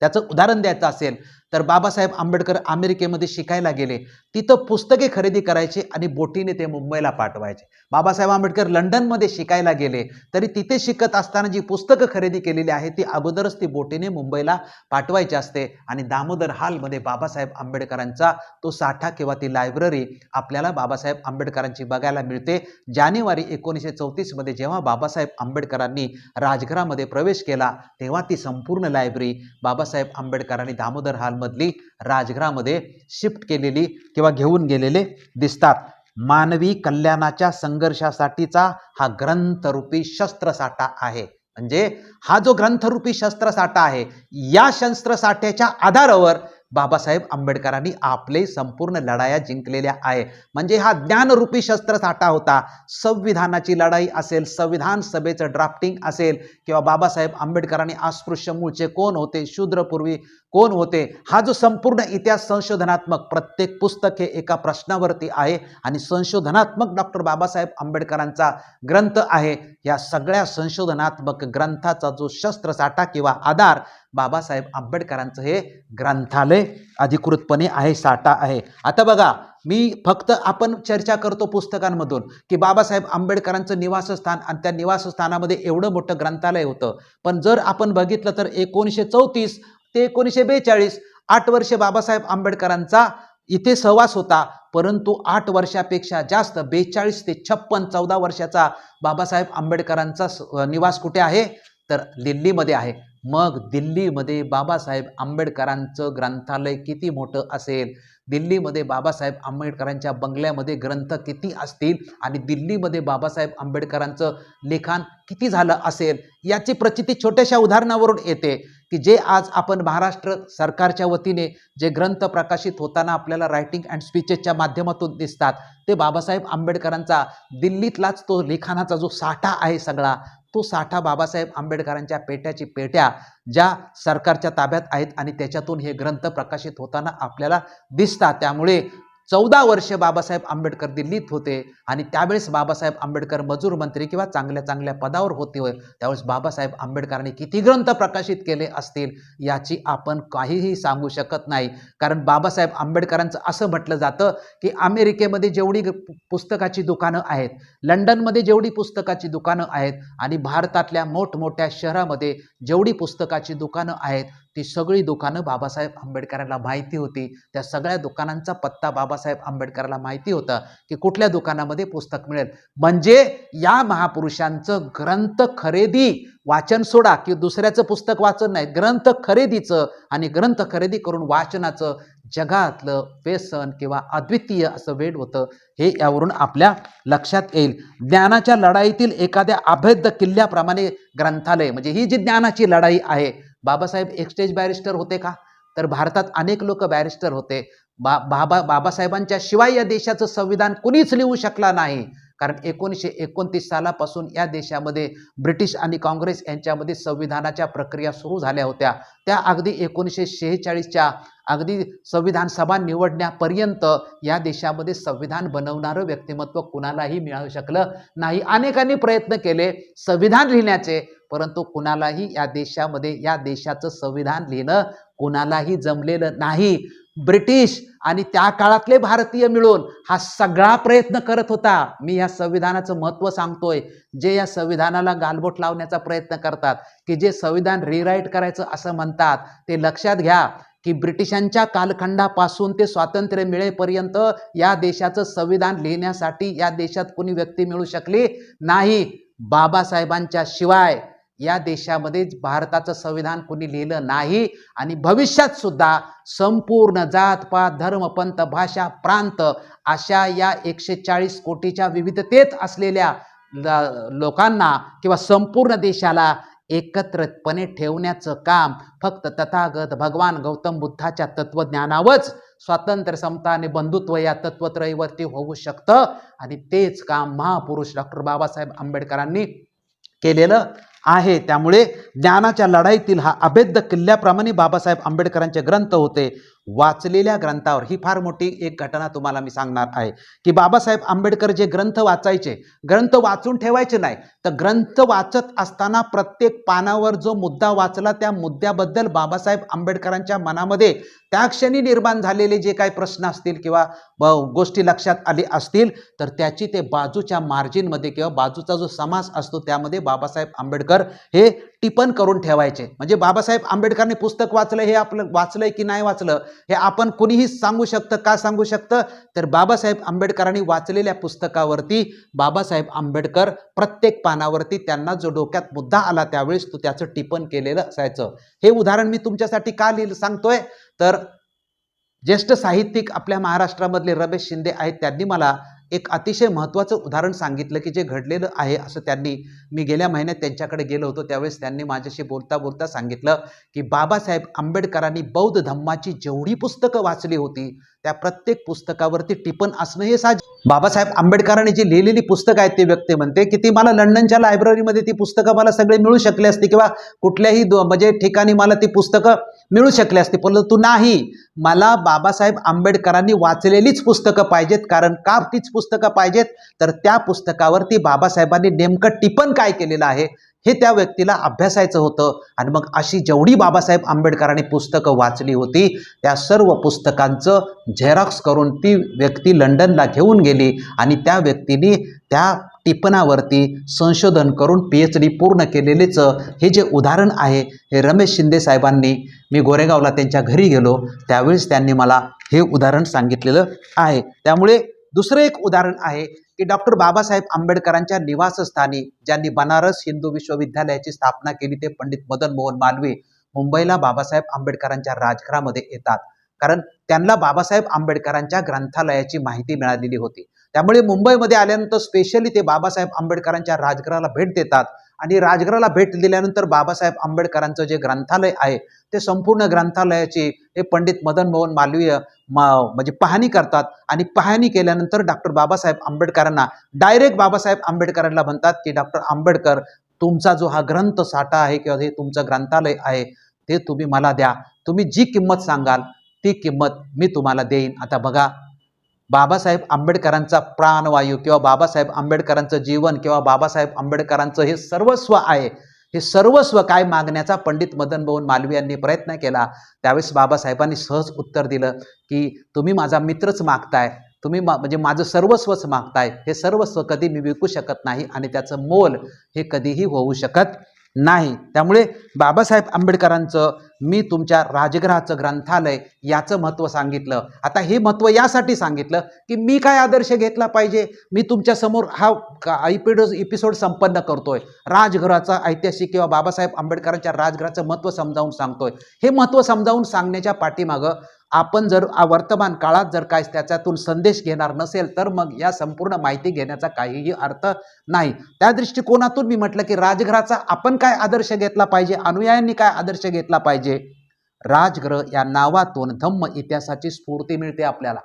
त्याचं उदाहरण द्यायचं असेल तर बाबासाहेब आंबेडकर अमेरिकेमध्ये शिकायला गेले. तिथं पुस्तके खरेदी करायचे आणि बोटीने ते मुंबईला पाठवायचे. बाबासाहेब आंबेडकर लंडनमध्ये शिकायला गेले तरी तिथे शिकत असताना जी पुस्तकं खरेदी केलेली आहे ती अगोदरच ती बोटीने मुंबईला पाठवायची असते आणि दामोदर हॉलमध्ये बाबासाहेब आंबेडकरांचा तो साठा किंवा ती लायब्ररी आपल्याला बाबासाहेब आंबेडकरांची बघायला मिळते. जानेवारी 1934 मध्ये जेव्हा बाबासाहेब आंबेडकरांनी राजघरामध्ये प्रवेश केला तेव्हा ती संपूर्ण लायब्ररी बाबासाहेब आंबेडकरांनी दामोदर हॉलमधली राजघरामध्ये शिफ्ट केलेली किंवा घेऊन गेलेले दिसतात. मानवी कल्याणाच्या संघर्षासाठीचा हा ग्रंथरूपी शस्त्रसाठा आहे. म्हणजे हा जो ग्रंथरूपी शस्त्रसाठा आहे या शस्त्रसाठ्याच्या आधारावर बाबासाहेब आंबेडकरांनी आपले संपूर्ण लढाया जिंकलेल्या आहे. म्हणजे हा ज्ञानरूपी शस्त्रसाठा होता. संविधानाची लढाई असेल, संविधान सभेचं ड्राफ्टिंग असेल किंवा बाबासाहेब आंबेडकरांनी अस्पृश्य मूळचे कोण होते, शूद्रपूर्वी कोण होते, हा जो संपूर्ण इतिहास संशोधनात्मक प्रत्येक पुस्तक हे एका प्रश्नावरती आहे आणि संशोधनात्मक डॉक्टर बाबासाहेब आंबेडकरांचा ग्रंथ आहे. या सगळ्या संशोधनात्मक ग्रंथाचा जो शस्त्रसाठा किंवा आधार बाबासाहेब आंबेडकरांचं हे ग्रंथालय अधिकृतपणे आहे, साठा आहे. आता बघा, मी फक्त आपण चर्चा करतो पुस्तकांमधून की बाबासाहेब आंबेडकरांचं निवासस्थान आणि त्या निवासस्थानामध्ये एवढं मोठं ग्रंथालय होतं. पण जर आपण बघितलं तर 1934 ते 1942 8 वर्षे बाबासाहेब आंबेडकरांचा इथे सहवास होता. परंतु 8 वर्षापेक्षा जास्त 42 ते 56 14 वर्षाचा बाबासाहेब आंबेडकरांचा निवास कुठे आहे तर दिल्लीमध्ये आहे. मग दिल्लीमध्ये बाबासाहेब आंबेडकरांचं ग्रंथालय किती मोठं असेल, दिल्लीमध्ये बाबासाहेब आंबेडकरांच्या बंगल्यामध्ये ग्रंथ किती असतील आणि दिल्लीमध्ये बाबासाहेब आंबेडकरांचं लिखाण किती झालं असेल याची प्रचिती छोट्याशा उदाहरणावरून येते की जे आज आपण महाराष्ट्र सरकारच्या वतीने जे ग्रंथ प्रकाशित होताना आपल्याला रायटिंग अँड स्पीचेसच्या माध्यमातून दिसतात ते बाबासाहेब आंबेडकरांचा दिल्लीतलाच तो लिखाणाचा जो साठा आहे सगळा तो साठा बाबासाहेब आंबेडकरांच्या पेट्याची पेट्या ज्या सरकारच्या ताब्यात आहेत आणि त्याच्यातून हे ग्रंथ प्रकाशित होताना आपल्याला दिसतात. त्यामुळे 14 वर्ष बाबासाहेब आंबेडकर दिल्लीत होते आणि त्यावेळेस बाबासाहेब आंबेडकर मजूर मंत्री किंवा चांगल्या चांगल्या पदावर होते. त्यावेळेस बाबासाहेब आंबेडकरांनी किती ग्रंथ प्रकाशित केले असतील याची आपण काहीही सांगू शकत नाही. कारण बाबासाहेब आंबेडकरांचं असं म्हटलं जातं की अमेरिकेमध्ये जेवढी पुस्तकाची दुकानं आहेत, लंडनमध्ये जेवढी पुस्तकाची दुकानं आहेत आणि भारतातल्या मोठमोठ्या शहरामध्ये जेवढी पुस्तकाची दुकानं आहेत ती सगळी दुकानं बाबासाहेब आंबेडकरांना माहिती होती. त्या सगळ्या दुकानांचा पत्ता बाबासाहेब आंबेडकरांना माहिती होता की कुठल्या दुकानामध्ये पुस्तक मिळेल. म्हणजे या महापुरुषांचं ग्रंथ खरेदी वाचन सोडा की दुसऱ्याचं पुस्तक वाचन नाही, ग्रंथ खरेदीचं आणि ग्रंथ खरेदी करून वाचनाचं जगातलं व्यसन किंवा अद्वितीय असं वेड होतं हे यावरून आपल्या लक्षात येईल. ज्ञानाच्या लढाईतील एखाद्या अभेद्य किल्ल्याप्रमाणे ग्रंथालय म्हणजे ही जी ज्ञानाची लढाई आहे. बाबासाहेब एक्सटेज बॅरिस्टर होते का तर भारतात अनेक लोक बॅरिस्टर होते. बाबासाहेबांच्या शिवाय या देशाचं संविधान कुणीच लिहू शकला नाही. कारण 1929 सालापासून या देशामध्ये ब्रिटिश आणि काँग्रेस यांच्यामध्ये संविधानाच्या प्रक्रिया सुरू झाल्या होत्या. त्या अगदी 1946च्या अगदी संविधान सभा निवडण्यापर्यंत या देशामध्ये संविधान बनवणारं व्यक्तिमत्व कुणालाही मिळू शकलं नाही. अनेकांनी प्रयत्न केले संविधान लिहिण्याचे, परंतु कुणालाही या देशामध्ये या देशाचं संविधान लिहिणं कुणालाही जमलेलं नाही. ब्रिटिश आणि त्या काळातले भारतीय मिळून हा सगळा प्रयत्न करत होता. मी या संविधानाचं महत्त्व सांगतोय. जे या संविधानाला गालबोट लावण्याचा प्रयत्न करतात, की जे संविधान रिराईट करायचं असं म्हणतात, ते लक्षात घ्या की ब्रिटिशांच्या कालखंडापासून ते स्वातंत्र्य मिळेपर्यंत या देशाचं संविधान लिहिण्यासाठी या देशात कोणी व्यक्ती मिळू शकली नाही. बाबासाहेबांच्या शिवाय या देशामध्ये भारताचं संविधान कोणी लिहिलं नाही आणि भविष्यात सुद्धा संपूर्ण जात पात धर्म पंथ भाषा प्रांत अशा या 140 कोटीच्या विविधतेत असलेल्या लोकांना किंवा संपूर्ण देशाला एकत्रितपणे ठेवण्याचं काम फक्त तथागत भगवान गौतम बुद्धाच्या तत्वज्ञानावरच स्वातंत्र्य समता आणि बंधुत्व या तत्वत्रयीवरती होऊ शकतं आणि तेच काम महापुरुष डॉक्टर बाबासाहेब आंबेडकरांनी केलेलं आहे. त्यामुळे ज्ञानाच्या लढाईतील हा अभेद्य किल्ल्याप्रमाणे बाबासाहेब आंबेडकरांचे ग्रंथ होते. वाचलेल्या ग्रंथावर ही फार मोठी एक घटना तुम्हाला मी सांगणार आहे की बाबासाहेब आंबेडकर जे ग्रंथ वाचायचे, ग्रंथ वाचून ठेवायचे नाही, तर ग्रंथ वाचत असताना प्रत्येक पानावर जो मुद्दा वाचला त्या मुद्द्याबद्दल बाबासाहेब आंबेडकरांच्या मनामध्ये त्या क्षणी निर्माण झालेले जे काही प्रश्न असतील किंवा गोष्टी लक्षात आली असतील तर त्याची ते बाजूच्या मार्जिनमध्ये किंवा बाजूचा जो समास असतो त्यामध्ये बाबासाहेब आंबेडकर हे टिपण करून ठेवायचे. म्हणजे बाबासाहेब आंबेडकरांनी पुस्तक वाचलं हे आपलं वाचलंय की नाही वाचलं हे आपण कुणीही सांगू शकतं. का सांगू शकतं तर बाबासाहेब आंबेडकरांनी वाचलेल्या पुस्तकावरती बाबासाहेब आंबेडकर प्रत्येक पानावरती त्यांना जो डोक्यात मुद्दा आला त्यावेळेस तो त्याचं टिपण केलेलं असायचं. हे उदाहरण मी तुमच्यासाठी का सांगतोय तर ज्येष्ठ साहित्यिक आपल्या महाराष्ट्रामधले रमेश शिंदे आहेत, त्यांनी मला एक अतिशय महत्त्वाचं उदाहरण सांगितलं की जे घडलेलं आहे असं त्यांनी, मी गेल्या महिन्यात त्यांच्याकडे गेलो होतो त्यावेळेस त्यांनी माझ्याशी बोलता बोलता सांगितलं की बाबासाहेब आंबेडकरांनी बौद्ध धम्माची जेवढी पुस्तकं वाचली होती त्या प्रत्येक पुस्तकावरती टिपण असणं हे साहजिक. बाबासाहेब आंबेडकरांनी जी लिहिलेली पुस्तकं आहेत ते व्यक्ती म्हणते की ती मला लंडनच्या लायब्ररीमध्ये ती पुस्तकं मला सगळे मिळू शकली असती किंवा कुठल्याही म्हणजे ठिकाणी मला ती पुस्तकं मिळू शकली असती, परंतु नाही, मला बाबासाहेब आंबेडकरांनी वाचलेलीच पुस्तकं पाहिजेत. कारण का तीच पुस्तकं पाहिजेत तर त्या पुस्तकावरती बाबासाहेबांनी नेमकं टिपण काय केलेलं आहे हे त्या व्यक्तीला अभ्यासायचं होतं. आणि मग अशी जेवढी बाबासाहेब आंबेडकरांनी पुस्तकं वाचली होती त्या सर्व पुस्तकांचं झेरॉक्स करून ती व्यक्ती लंडनला घेऊन गेली आणि त्या व्यक्तीने त्या टिपणावरती संशोधन करून PhD पूर्ण केलेलेच हे जे उदाहरण आहे हे रमेश शिंदे साहेबांनी, मी गोरेगावला त्यांच्या घरी गेलो त्यावेळेस त्यांनी मला हे उदाहरण सांगितलेलं आहे. त्यामुळे दुसरं एक उदाहरण आहे की डॉक्टर बाबासाहेब आंबेडकरांच्या निवासस्थानी ज्यांनी बनारस हिंदू विश्वविद्यालयाची स्थापना केली ते पंडित मदन मोहन मालवीय मुंबईला बाबासाहेब आंबेडकरांच्या राजघरामध्ये येतात. कारण त्यांना बाबासाहेब आंबेडकरांच्या ग्रंथालयाची माहिती मिळालेली होती. त्यामुळे मुंबईमध्ये आल्यानंतर स्पेशली ते बाबासाहेब आंबेडकरांच्या राजघराला भेट देतात आणि राजघराला भेट दिल्यानंतर बाबासाहेब आंबेडकरांचं जे ग्रंथालय आहे ते संपूर्ण ग्रंथालयाची हे पंडित मदन मोहन मालवीय म्हणजे पाहणी करतात आणि पाहणी केल्यानंतर डॉक्टर बाबासाहेब आंबेडकरांना डायरेक्ट बाबासाहेब आंबेडकरांना म्हणतात की डॉक्टर आंबेडकर, तुमचा जो हा ग्रंथ साठा आहे किंवा हे तुमचं ग्रंथालय आहे ते तुम्ही मला द्या, तुम्ही जी किंमत सांगाल ती किंमत मी तुम्हाला देईन. आता बघा, बाबासाहेब आंबेडकरांचा प्राणवायू किंवा बाबासाहेब आंबेडकरांचं जीवन किंवा बाबासाहेब आंबेडकरांचं हे सर्वस्व आहे, हे सर्वस्व काय मागण्याचा पंडित मदन मोहन मालवीय यांनी प्रयत्न केला. त्यावेळेस बाबासाहेबांनी सहज उत्तर दिलं की तुम्ही माझा मित्रच मागताय, तुम्ही म्हणजे माझं सर्वस्वच मागताय, हे सर्वस्व कधी मी विकू शकत नाही आणि त्याचं मोल हे कधीही होऊ शकत नाही. त्यामुळे बाबासाहेब आंबेडकरांचं मी तुमच्या राजगृहाचं ग्रंथालय याचं महत्त्व सांगितलं. आता हे महत्त्व यासाठी सांगितलं की मी काय आदर्श घेतला पाहिजे. मी तुमच्या समोर हा एपिसोड संपन्न करतोय, राजगृहाचा ऐतिहासिक किंवा बाबासाहेब आंबेडकरांच्या राजगृहाचं महत्त्व समजावून सांगतोय. हे महत्त्व समजावून सांगण्याच्या पाठीमागं आपण जर वर्तमान काळात जर काय त्याच्यातून संदेश घेणार नसेल तर मग या संपूर्ण माहिती घेण्याचा काहीही अर्थ नाही. त्या दृष्टिकोनातून मी म्हटलं की राजगृहाचा आपण काय आदर्श घेतला पाहिजे, अनुयायांनी काय आदर्श घेतला पाहिजे. राजगृह या नावातून धम्म इतिहासाची स्फूर्ती मिळते आपल्याला.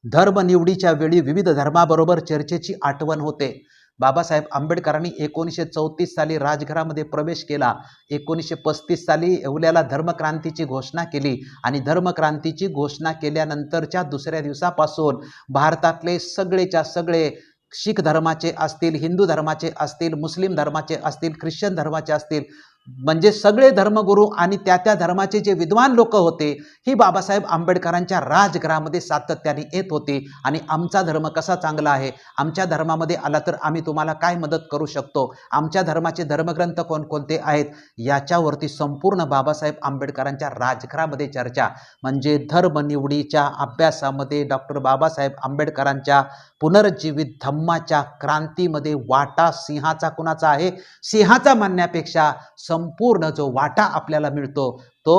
धर्म निवडीच्या वेळी विविध धर्माबरोबर चर्चेची आठवण होते. बाबासाहेब आंबेडकरांनी 1934 साली राजघरामध्ये प्रवेश केला. 1935 साली येवल्याला धर्मक्रांतीची घोषणा केली आणि धर्मक्रांतीची घोषणा केल्यानंतरच्या दुसऱ्या दिवसापासून भारतातले सगळेच्या सगळे शीख धर्माचे असतील, हिंदू धर्माचे असतील, मुस्लिम धर्माचे असतील, ख्रिश्चन धर्माचे असतील, म्हणजे सगळे धर्मगुरू आणि त्या धर्माचे जे विद्वान लोक होते ही बाबासाहेब आंबेडकरांच्या राजगृहामध्ये सातत्याने येत होती आणि आमचा धर्म कसा चांगला आहे, आमच्या धर्मामध्ये आला तर आम्ही तुम्हाला काय मदत करू शकतो, आमच्या धर्माचे धर्मग्रंथ कोणकोणते आहेत याच्यावरती संपूर्ण बाबासाहेब आंबेडकरांच्या राजगृहामध्ये चर्चा. म्हणजे धर्मनिवडीच्या अभ्यासामध्ये डॉक्टर बाबासाहेब आंबेडकरांच्या पुनर्जीवित धम्माच्या क्रांतीमध्ये वाटा सिंहाचा कुणाचा आहे. सिंहाचा म्हणण्यापेक्षा संपूर्ण जो वाटा आपल्याला मिळतो तो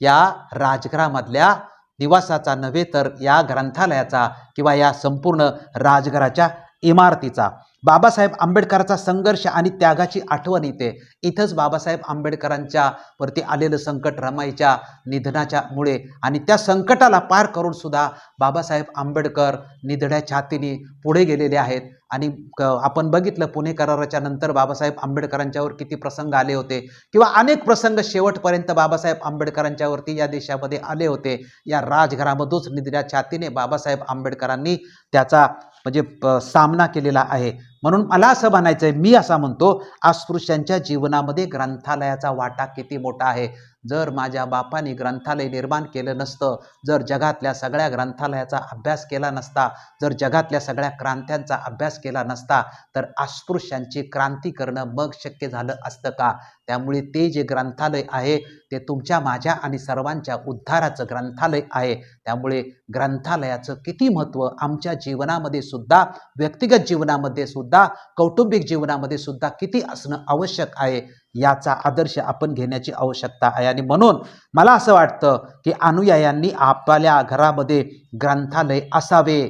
या राजगृहामधल्या निवासाचा नव्हे तर या ग्रंथालयाचा किंवा या संपूर्ण राजगृहाच्या इमारतीचा. बाबासाहेब आंबेडकरांचा संघर्ष आणि त्यागाची आठवण येते. इथंच बाबासाहेब आंबेडकरांच्या वरती आलेलं संकट रमाईच्या निधनाच्या मुळे आणि त्या संकटाला पार करून सुद्धा बाबासाहेब आंबेडकर निधड्या छातीने पुढे गेलेले आहेत. आणि आपण बघितलं पुणे कराराच्या नंतर बाबासाहेब आंबेडकरांच्यावर किती प्रसंग आले होते किंवा अनेक प्रसंग शेवटपर्यंत बाबासाहेब आंबेडकरांच्यावरती या देशामध्ये आले होते. या राजघरामधूनच निधड्या छातीने बाबासाहेब आंबेडकरांनी त्याचा म्हणजे सामना केलेला आहे. म्हणून मला असं म्हणायचं आहे, मी असा म्हणतो, अस्पृश्यांच्या जीवनामध्ये ग्रंथालयाचा वाटा किती मोठा आहे. जर माझ्या बापाने ग्रंथालय निर्माण केलं नसतं, जर जगातल्या सगळ्या ग्रंथालयाचा अभ्यास केला नसता, जर जगातल्या सगळ्या क्रांत्यांचा अभ्यास केला नसता, तर अस्पृश्यांची क्रांती करणं मग शक्य झालं असतं का? त्यामुळे ते जे ग्रंथालय आहे ते तुमच्या माझ्या आणि सर्वांच्या उद्धाराचं ग्रंथालय आहे. त्यामुळे ग्रंथालयाचं किती महत्त्व आमच्या जीवनामध्ये सुद्धा, व्यक्तिगत जीवनामध्ये सुद्धा, कौटुंबिक जीवनामध्ये सुद्धा किती असणं आवश्यक आहे याचा आदर्श आपण घेण्याची आवश्यकता आहे. आणि म्हणून मला असं वाटतं की अनुयायांनी आपल्या घरामध्ये ग्रंथालय असावे.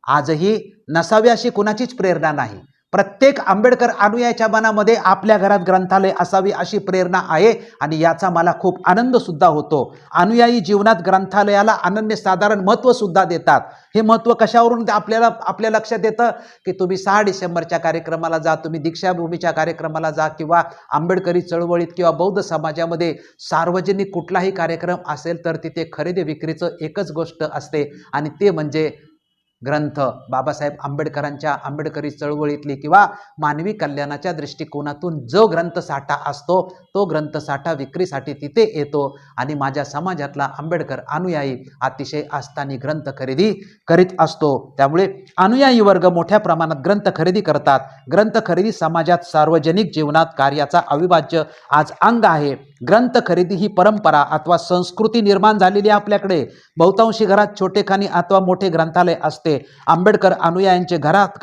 आजही नसावे अशी कुणाचीच प्रेरणा नाही. प्रत्येक आंबेडकर अनुयायाच्या मनामध्ये आपल्या घरात ग्रंथालय असावी अशी प्रेरणा आहे आणि याचा मला खूप आनंद सुद्धा होतो. अनुयायी जीवनात ग्रंथालयाला अनन्यसाधारण महत्त्व सुद्धा देतात. हे महत्त्व कशावरून आपल्या लक्षात येतं की तुम्ही 6 डिसेंबरच्या कार्यक्रमाला जा, तुम्ही दीक्षाभूमीच्या कार्यक्रमाला जा किंवा आंबेडकरी चळवळीत किंवा बौद्ध समाजामध्ये सार्वजनिक कुठलाही कार्यक्रम असेल तर तिथे खरेदी विक्रीचं एकच गोष्ट असते आणि ते म्हणजे ग्रंथ. बाबासाहेब आंबेडकरांच्या आंबेडकरी चळवळीतली किंवा मानवी कल्याणाच्या दृष्टिकोनातून जो ग्रंथसाठा असतो तो ग्रंथसाठा विक्रीसाठी तिथे येतो आणि माझ्या समाजातला आंबेडकर अनुयायी अतिशय आस्थानी ग्रंथ खरेदी करीत असतो. त्यामुळे अनुयायी वर्ग मोठ्या प्रमाणात ग्रंथ खरेदी करतात. ग्रंथ खरेदी समाजात सार्वजनिक जीवनात कार्याचा अविभाज्य आज अंग आहे. ग्रंथ खरेदी ही परंपरा अथवा संस्कृती निर्माण झालेली आपल्याकडे. बहुतांशी घरात छोटेखानी अथवा मोठे ग्रंथालय असते. आंबेडकर अनुयायांचे घरात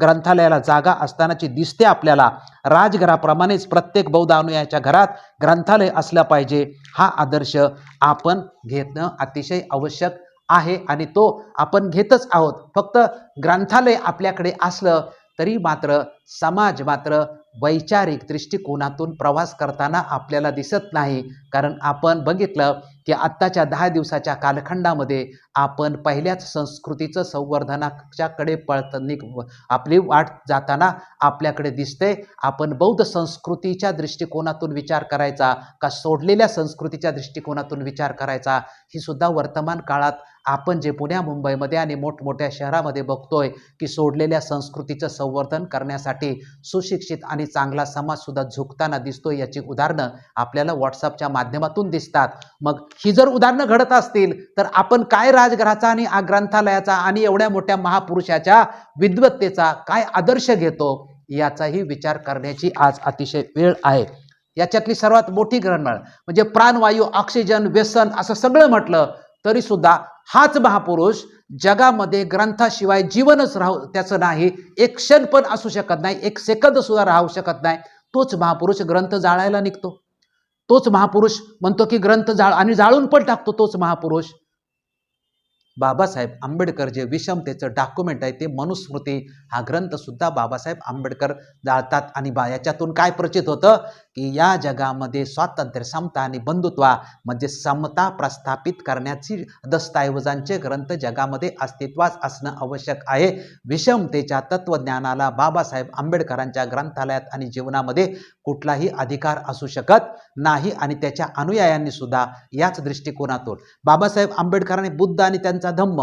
ग्रंथालयाला जागा असतानाची दिसते आपल्याला. राजघराप्रमाणेच प्रत्येक बौद्ध अनुयायाच्या घरात ग्रंथालय असलं पाहिजे. हा आदर्श आपण घेणं अतिशय आवश्यक आहे आणि तो आपण घेतच आहोत. फक्त ग्रंथालय आपल्याकडे असलं तरी मात्र समाज मात्र वैचारिक दृष्टिकोनातून प्रवास करताना आपल्याला दिसत नाही. कारण आपण बघितलं की आत्ताच्या 10 दिवसाच्या कालखंडामध्ये आपण पहिल्याच संस्कृतीचं संवर्धनाच्याकडे आपली वाट जाताना आपल्याकडे दिसते. आपण बौद्ध संस्कृतीच्या दृष्टिकोनातून विचार करायचा का सोडलेल्या संस्कृतीच्या दृष्टिकोनातून विचार करायचा, ही सुद्धा वर्तमान काळात आपण जे पुण्या मुंबईमध्ये आणि मोठमोठ्या शहरामध्ये बघतोय की सोडलेल्या संस्कृतीचं संवर्धन करण्यासाठी सुशिक्षित आणि चांगला समाज सुद्धा झुकताना दिसतोय. याची उदाहरणं आपल्याला व्हॉट्सअपच्या माध्यमातून दिसतात. मग ही जर उदाहरणं घडत असतील तर आपण काय राजघराचा आणि ग्रंथालयाचा आणि एवढ्या मोठ्या महापुरुषाच्या विद्वत्तेचा काय आदर्श घेतो याचाही विचार करण्याची आज अतिशय वेळ आहे. याच्यातली सर्वात मोठी घडण म्हणजे प्राणवायू, ऑक्सिजन, व्यसन असं सगळं म्हटलं तरी सुद्धा हाच महापुरुष जगामध्ये ग्रंथाशिवाय जीवनच त्याचं नाही, एक क्षण पण असू शकत नाही, एक सेकंद सुद्धा राहू शकत नाही. तोच महापुरुष ग्रंथ जाळायला निघतो. तोच महापुरुष म्हणतो की ग्रंथ आणि जाळून पण टाकतो. तोच महापुरुष बाबासाहेब आंबेडकर जे विषमतेचं डॉक्युमेंट आहे ते मनुस्मृती हा ग्रंथ सुद्धा बाबासाहेब आंबेडकर जाळतात. आणि याच्यातून काय प्रचित होतं की या जगामध्ये स्वातंत्र्य, समता आणि बंधुत्वा म्हणजे समता प्रस्थापित करण्याची दस्तऐवजांचे ग्रंथ जगामध्ये अस्तित्वात असणं आवश्यक आहे. विषमतेच्या तत्वज्ञानाला बाबासाहेब आंबेडकरांच्या ग्रंथालयात आणि जीवनामध्ये कुठलाही अधिकार असू शकत नाही. आणि त्याच्या अनुयायांनी सुद्धा याच दृष्टिकोनातून बाबासाहेब आंबेडकरांनी बुद्ध आणि त्यांचा धम्म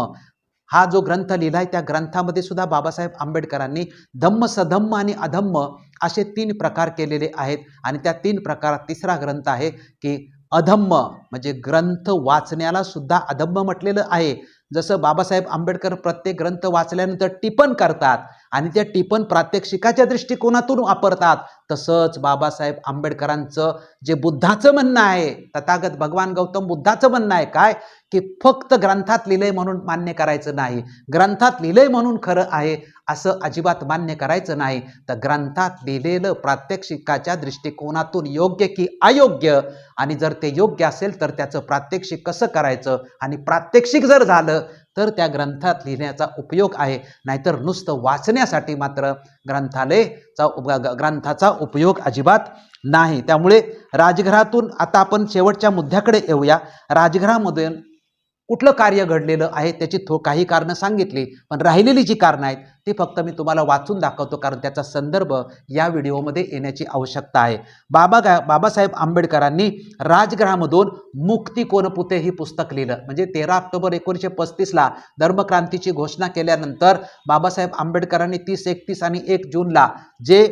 हा जो ग्रंथ लिहिलाय त्या ग्रंथामध्ये सुद्धा बाबासाहेब आंबेडकरांनी धम्म, सधम्म आणि अधम्म असे 3 प्रकार केलेले आहेत. आणि त्या 3 प्रकारात तिसरा ग्रंथ आहे की अधम्म म्हणजे ग्रंथ वाचण्याला सुद्धा अधम्म म्हटलेलं आहे. जसं बाबासाहेब आंबेडकर प्रत्येक ग्रंथ वाचल्यानंतर टिपण करतात आणि त्या टिपण प्रात्यक्षिकाच्या दृष्टिकोनातून वापरतात, तसंच बाबासाहेब आंबेडकरांचं जे बुद्धाचं म्हणणं आहे, तथागत भगवान गौतम बुद्धाचं म्हणणं आहे काय की फक्त ग्रंथात लिहिलंय म्हणून मान्य करायचं नाही, ग्रंथात लिहिलंय म्हणून खरं आहे असं अजिबात मान्य करायचं नाही. तर ग्रंथात लिहिलेलं प्रात्यक्षिकाच्या दृष्टिकोनातून योग्य की अयोग्य, आणि जर ते योग्य असेल तर त्याचं प्रात्यक्षिक कसं करायचं, आणि प्रात्यक्षिक जर झालं तर त्या ग्रंथात लिहिण्याचा उपयोग आहे, नाहीतर नुसतं वाचण्यासाठी मात्र ग्रंथाचा उपयोग अजिबात नाही. त्यामुळे राजगृहातून आता आपण शेवटच्या मुद्द्याकडे येऊया. राजगृहामध्ये कुठलं कार्य घडलेलं आहे त्याची काही कारणं सांगितली, पण राहिलेली जी कारणं आहेत ती फक्त मी तुम्हाला वाचून दाखवतो, कारण त्याचा संदर्भ या व्हिडिओमध्ये येण्याची आवश्यकता आहे. बाबासाहेब आंबेडकरांनी राजगृहामधून मुक्ती कोण पुते ही पुस्तक लिहिलं. म्हणजे 13 ऑक्टोबर 1935ला धर्मक्रांतीची घोषणा केल्यानंतर बाबासाहेब आंबेडकरांनी 30, 31 आणि 1 जूनला जे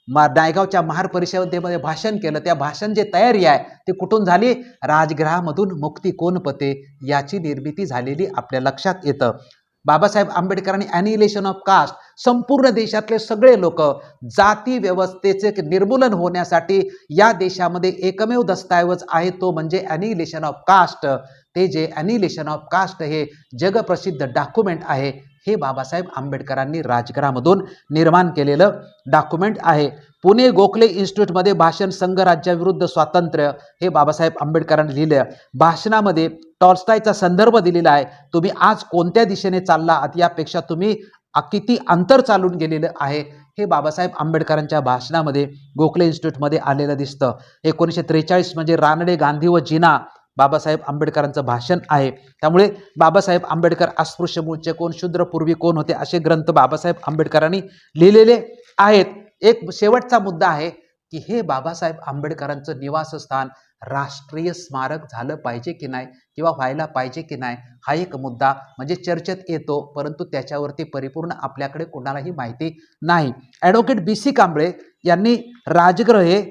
नायगावच्या महार परिषदेमध्ये भाषण केलं, त्या भाषण जे तयारी आहे ती कुठून झाली? राजगृहामधून मुक्ती कोण पते याची निर्मिती झालेली आपल्या लक्षात येतं. बाबासाहेब आंबेडकरांनी ॲनिहिलेशन ऑफ कास्ट, संपूर्ण देशातले सगळे लोक जाती व्यवस्थेचे निर्मूलन होण्यासाठी या देशामध्ये एकमेव दस्तऐवज आहे तो म्हणजे ॲनिहिलेशन ऑफ कास्ट. ते जे ॲनिहिलेशन ऑफ कास्ट हे जगप्रसिद्ध डॉक्युमेंट आहे, हे बाबासाहेब आंबेडकरांनी राजगृहामधून निर्माण केलेलं डॉक्युमेंट आहे. पुणे गोखले इन्स्टिट्यूटमध्ये भाषण संघराज्याविरुद्ध स्वातंत्र्य हे बाबासाहेब आंबेडकरांनी लिहिलं. भाषणामध्ये टॉल्स्टॉयचा संदर्भ दिलेला आहे. तुम्ही आज कोणत्या दिशेने चालला आहात यापेक्षा तुम्ही किती अंतर चालून गेलेलं आहे हे बाबासाहेब आंबेडकरांच्या भाषणामध्ये गोखले इन्स्टिट्यूटमध्ये आलेलं दिसतं. 1943 म्हणजे रानडे, गांधी व जिना बाबासाहेब आंबेडकरांचं भाषण आहे. त्यामुळे बाबासाहेब आंबेडकर अस्पृश्य मूळचे कोण, शूद्र पूर्वी कोण होते असे ग्रंथ बाबासाहेब आंबेडकरांनी लिहिलेले आहेत. एक शेवटचा मुद्दा आहे की हे बाबासाहेब आंबेडकरांचं निवासस्थान राष्ट्रीय स्मारक झालं पाहिजे की नाही किंवा व्हायला पाहिजे की नाही, हा एक मुद्दा म्हणजे चर्चेत येतो, परंतु त्याच्यावरती परिपूर्ण आपल्याकडे कोणालाही माहिती नाही. ॲडव्होकेट BC कांबळे यांनी राजगृह हे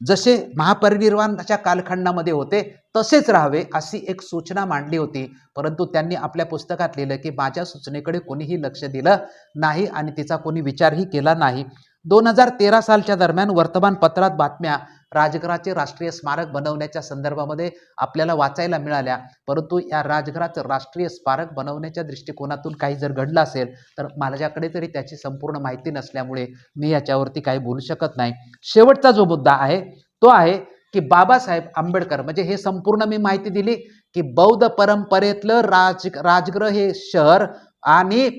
जसे महापरिनिर्वाणाच्या कालखंडामध्ये होते तसेच राहावे अशी एक सूचना मांडली होती, परंतु त्यांनी आपल्या पुस्तकात लिहिलं की माझ्या सूचनेकडे कोणीही लक्ष दिलं नाही आणि तिचा कोणी विचारही केला नाही. 2013 सालच्या दरम्यान वर्तमानपत्रात बातम्या राजगृहाचे राष्ट्रीय स्मारक बनवण्याच्या संदर्भामध्ये आपल्याला वाचायला मिळाल्या, परंतु या राजगृहाचं राष्ट्रीय स्मारक बनवण्याच्या दृष्टिकोनातून काही जर घडलं असेल तर माझ्याकडे तरी त्याची संपूर्ण माहिती नसल्यामुळे मी याच्यावरती काही बोलू शकत नाही. शेवटचा जो मुद्दा आहे तो आहे की बाबासाहेब आंबेडकर म्हणजे हे संपूर्ण मी माहिती दिली की बौद्ध परंपरेतलं राजगृह हे शहर आणि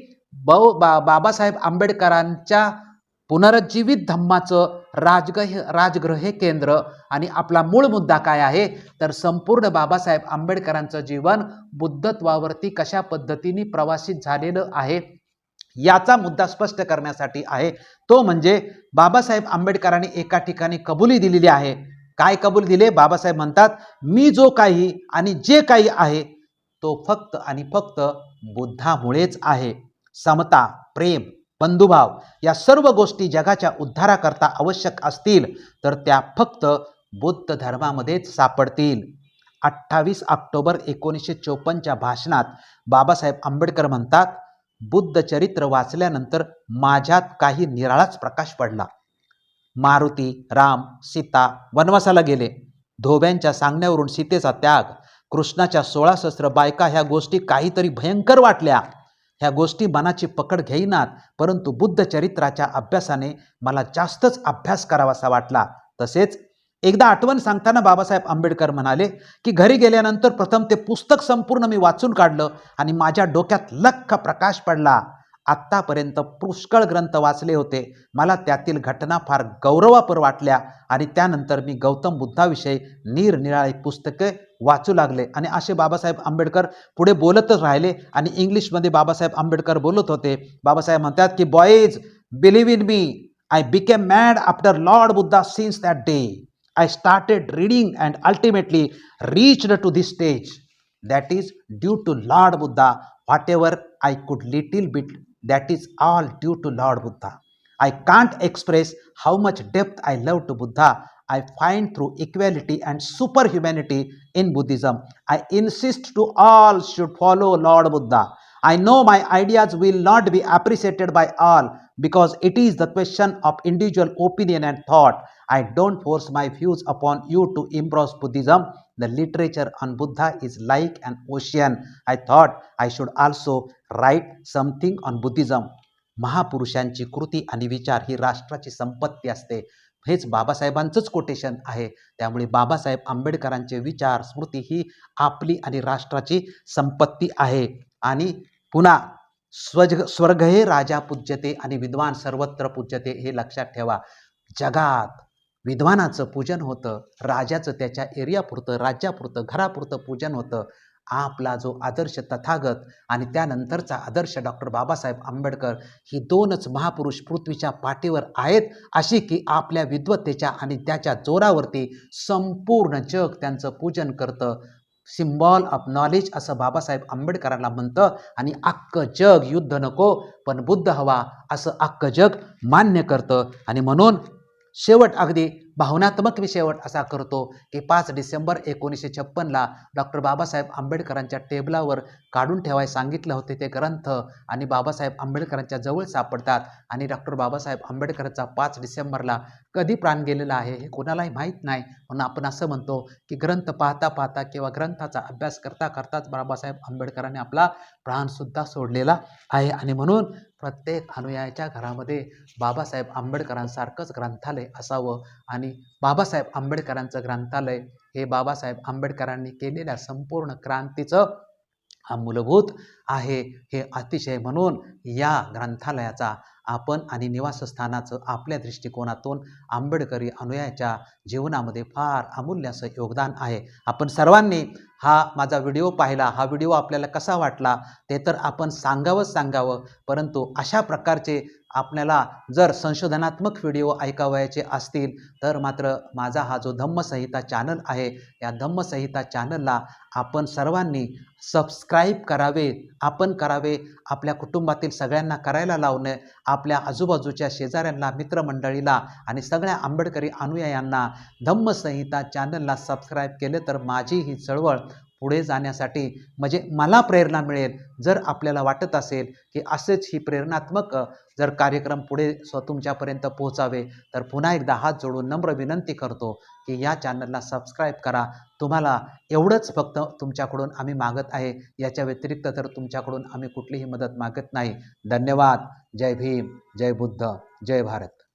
बाबासाहेब आंबेडकरांच्या पुनरुज्जीवित धम्माचं राजगृह हे केंद्र. आणि आपला मूळ मुद्दा काय आहे तर संपूर्ण बाबासाहेब आंबेडकरांचं जीवन बुद्धत्वावरती कशा पद्धतीने प्रवासित झालेलं आहे याचा मुद्दा स्पष्ट करण्यासाठी आहे. तो म्हणजे बाबासाहेब आंबेडकरांनी एका ठिकाणी कबुली दिलेली आहे. काय कबूल दिले? बाबासाहेब म्हणतात, मी जो काही आणि जे काही आहे तो फक्त आणि फक्त बुद्धामुळेच आहे. समता, प्रेम, बंधुभाव या सर्व गोष्टी जगाच्या उद्धाराकरता आवश्यक असतील तर त्या फक्त बुद्ध धर्मामध्येच सापडतील. 28 ऑक्टोबर 1954च्या भाषणात बाबासाहेब आंबेडकर म्हणतात, बुद्ध चरित्र वाचल्यानंतर माझ्यात काही निराळाच प्रकाश पडला. मारुती, राम, सीता वनवासाला गेले. धोब्यांच्या सांगण्यावरून सीतेचा त्याग, कृष्णाच्या 16 सहस्र बायका ह्या गोष्टी काहीतरी भयंकर वाटल्या. ह्या गोष्टी मनाची पकड घेईनात, परंतु बुद्ध चरित्राच्या अभ्यासाने मला जास्तच अभ्यास करावासा वाटला. तसेच एकदा आठवण सांगताना बाबासाहेब आंबेडकर म्हणाले की घरी गेल्यानंतर प्रथम ते पुस्तक संपूर्ण मी वाचून काढलं आणि माझ्या डोक्यात लख्ख प्रकाश पडला. आत्तापर्यंत पुष्कळ ग्रंथ वाचले होते, मला त्यातील घटना फार गौरवापर वाटल्या आणि त्यानंतर मी गौतम बुद्धाविषयी निरनिराळी पुस्तके वाचू लागले. आणि असे बाबासाहेब आंबेडकर पुढे बोलतच राहिले आणि इंग्लिशमध्ये बाबासाहेब आंबेडकर बोलत होते. बाबासाहेब म्हणतात की boys, believe in me, I became mad after Lord Buddha since that day. I started reading and ultimately reached to this stage. That is due to Lord Buddha. Whatever I could little bit, that is all due to Lord Buddha. I can't express how much depth I love to Buddha. I find through equality and superhumanity in Buddhism. I insist to all should follow Lord Buddha. I know my ideas will not be appreciated by all because it is the question of individual opinion and thought. I don't force my views upon you to embrace Buddhism. The literature on Buddha is like an ocean. I thought I should also write something on Buddhism. महापुरुषांची कृती आणि विचार ही राष्ट्राची संपत्ती असते. हेच बाबासाहेबांचंच quotation आहे. त्यामुळे बाबासाहेब आंबेडकरांचे विचार, स्मृती ही आपली आणि राष्ट्राची संपत्ती आहे. आणि पुन्हा स्वर्ग हे राजा पूज्यते आणि विद्वान सर्वत्र पूज्यते, हे लक्षात ठेवा. जगात विद्वानाचं पूजन होतं, राजाचं त्याच्या एरियापुरतं, राज्यापुरतं, घरापुरतं पूजन होतं. आपला जो आदर्श तथागत आणि त्यानंतरचा आदर्श डॉक्टर बाबासाहेब आंबेडकर, ही दोनच महापुरुष पृथ्वीच्या पाठीवर आहेत, अशी की आपल्या विद्वत्तेच्या आणि त्याच्या जोरावरती संपूर्ण जग त्यांचं पूजन करतं. सिम्बॉल ऑफ नॉलेज असं बाबासाहेब आंबेडकरांना म्हणतं. आणि अख्खं जग युद्ध नको पण बुद्ध हवा असं अख्खं जग मान्य करतं. आणि म्हणून शेवट अगदी भावनात्मक शेवट असा करतो की 5 डिसेंबर 1956ला डॉक्टर बाबासाहेब आंबेडकरांच्या टेबलावर काढून ठेवायला सांगितलं होते ते ग्रंथ, आणि बाबासाहेब आंबेडकरांच्या जवळ सापडतात. आणि डॉक्टर बाबासाहेब आंबेडकरांचा 5 डिसेंबरला कधी प्राण गेलेला आहे हे कोणालाही माहीत नाही. म्हणून आपण असं म्हणतो की ग्रंथ पाहता पाहता किंवा ग्रंथाचा अभ्यास करता करताच बाबासाहेब आंबेडकरांनी आपला प्राणसुद्धा सोडलेला आहे. आणि म्हणून प्रत्येक अनुयायाच्या घरामध्ये बाबासाहेब आंबेडकरांसारखंच ग्रंथालय असावं. आणि बाबासाहेब आंबेडकरांचं ग्रंथालय हे बाबासाहेब आंबेडकरांनी केलेल्या संपूर्ण क्रांतीचं हा मूलभूत आहे, हे अतिशय. म्हणून या ग्रंथालयाचा आपण आणि निवासस्थानाचं आपल्या दृष्टिकोनातून आंबेडकरी अनुयायाच्या जीवनामध्ये फार अमूल्य असं योगदान आहे. आपण सर्वांनी हा माझा व्हिडिओ पाहिला, हा व्हिडिओ आपल्याला कसा वाटला ते तर आपण सांगावं. परंतु अशा प्रकारचे आपल्याला जर संशोधनात्मक व्हिडिओ ऐकावयाचे असतील तर मात्र माझा हा जो धम्मसंहिता चॅनल आहे, या धम्मसंहिता चॅनलला आपण सर्वांनी सबस्क्राईब करावे, आपण करावे, आपल्या कुटुंबातील सगळ्यांना करायला लावणे, आपल्या आजूबाजूच्या शेजाऱ्यांना, मित्रमंडळीला आणि सगळ्या आंबेडकरी अनुयायांना धम्मसंहिता चॅनलला सबस्क्राईब केले तर माझी ही चळवळ पुढे जाण्यासाठी म्हणजे मला प्रेरणा मिळेल. जर आपल्याला वाटत असेल की असेच ही प्रेरणात्मक जर कार्यक्रम पुढे तुमच्यापर्यंत पोहोचावे तर पुन्हा एकदा हात जोडून नम्र विनंती करतो की या चॅनलला सबस्क्राईब करा. तुम्हाला एवढंच फक्त तुमच्याकडून आम्ही मागत आहे, याच्या व्यतिरिक्त तर तुमच्याकडून आम्ही कुठलीही मदत मागत नाही. धन्यवाद. जय भीम, जय बुद्ध, जय भारत.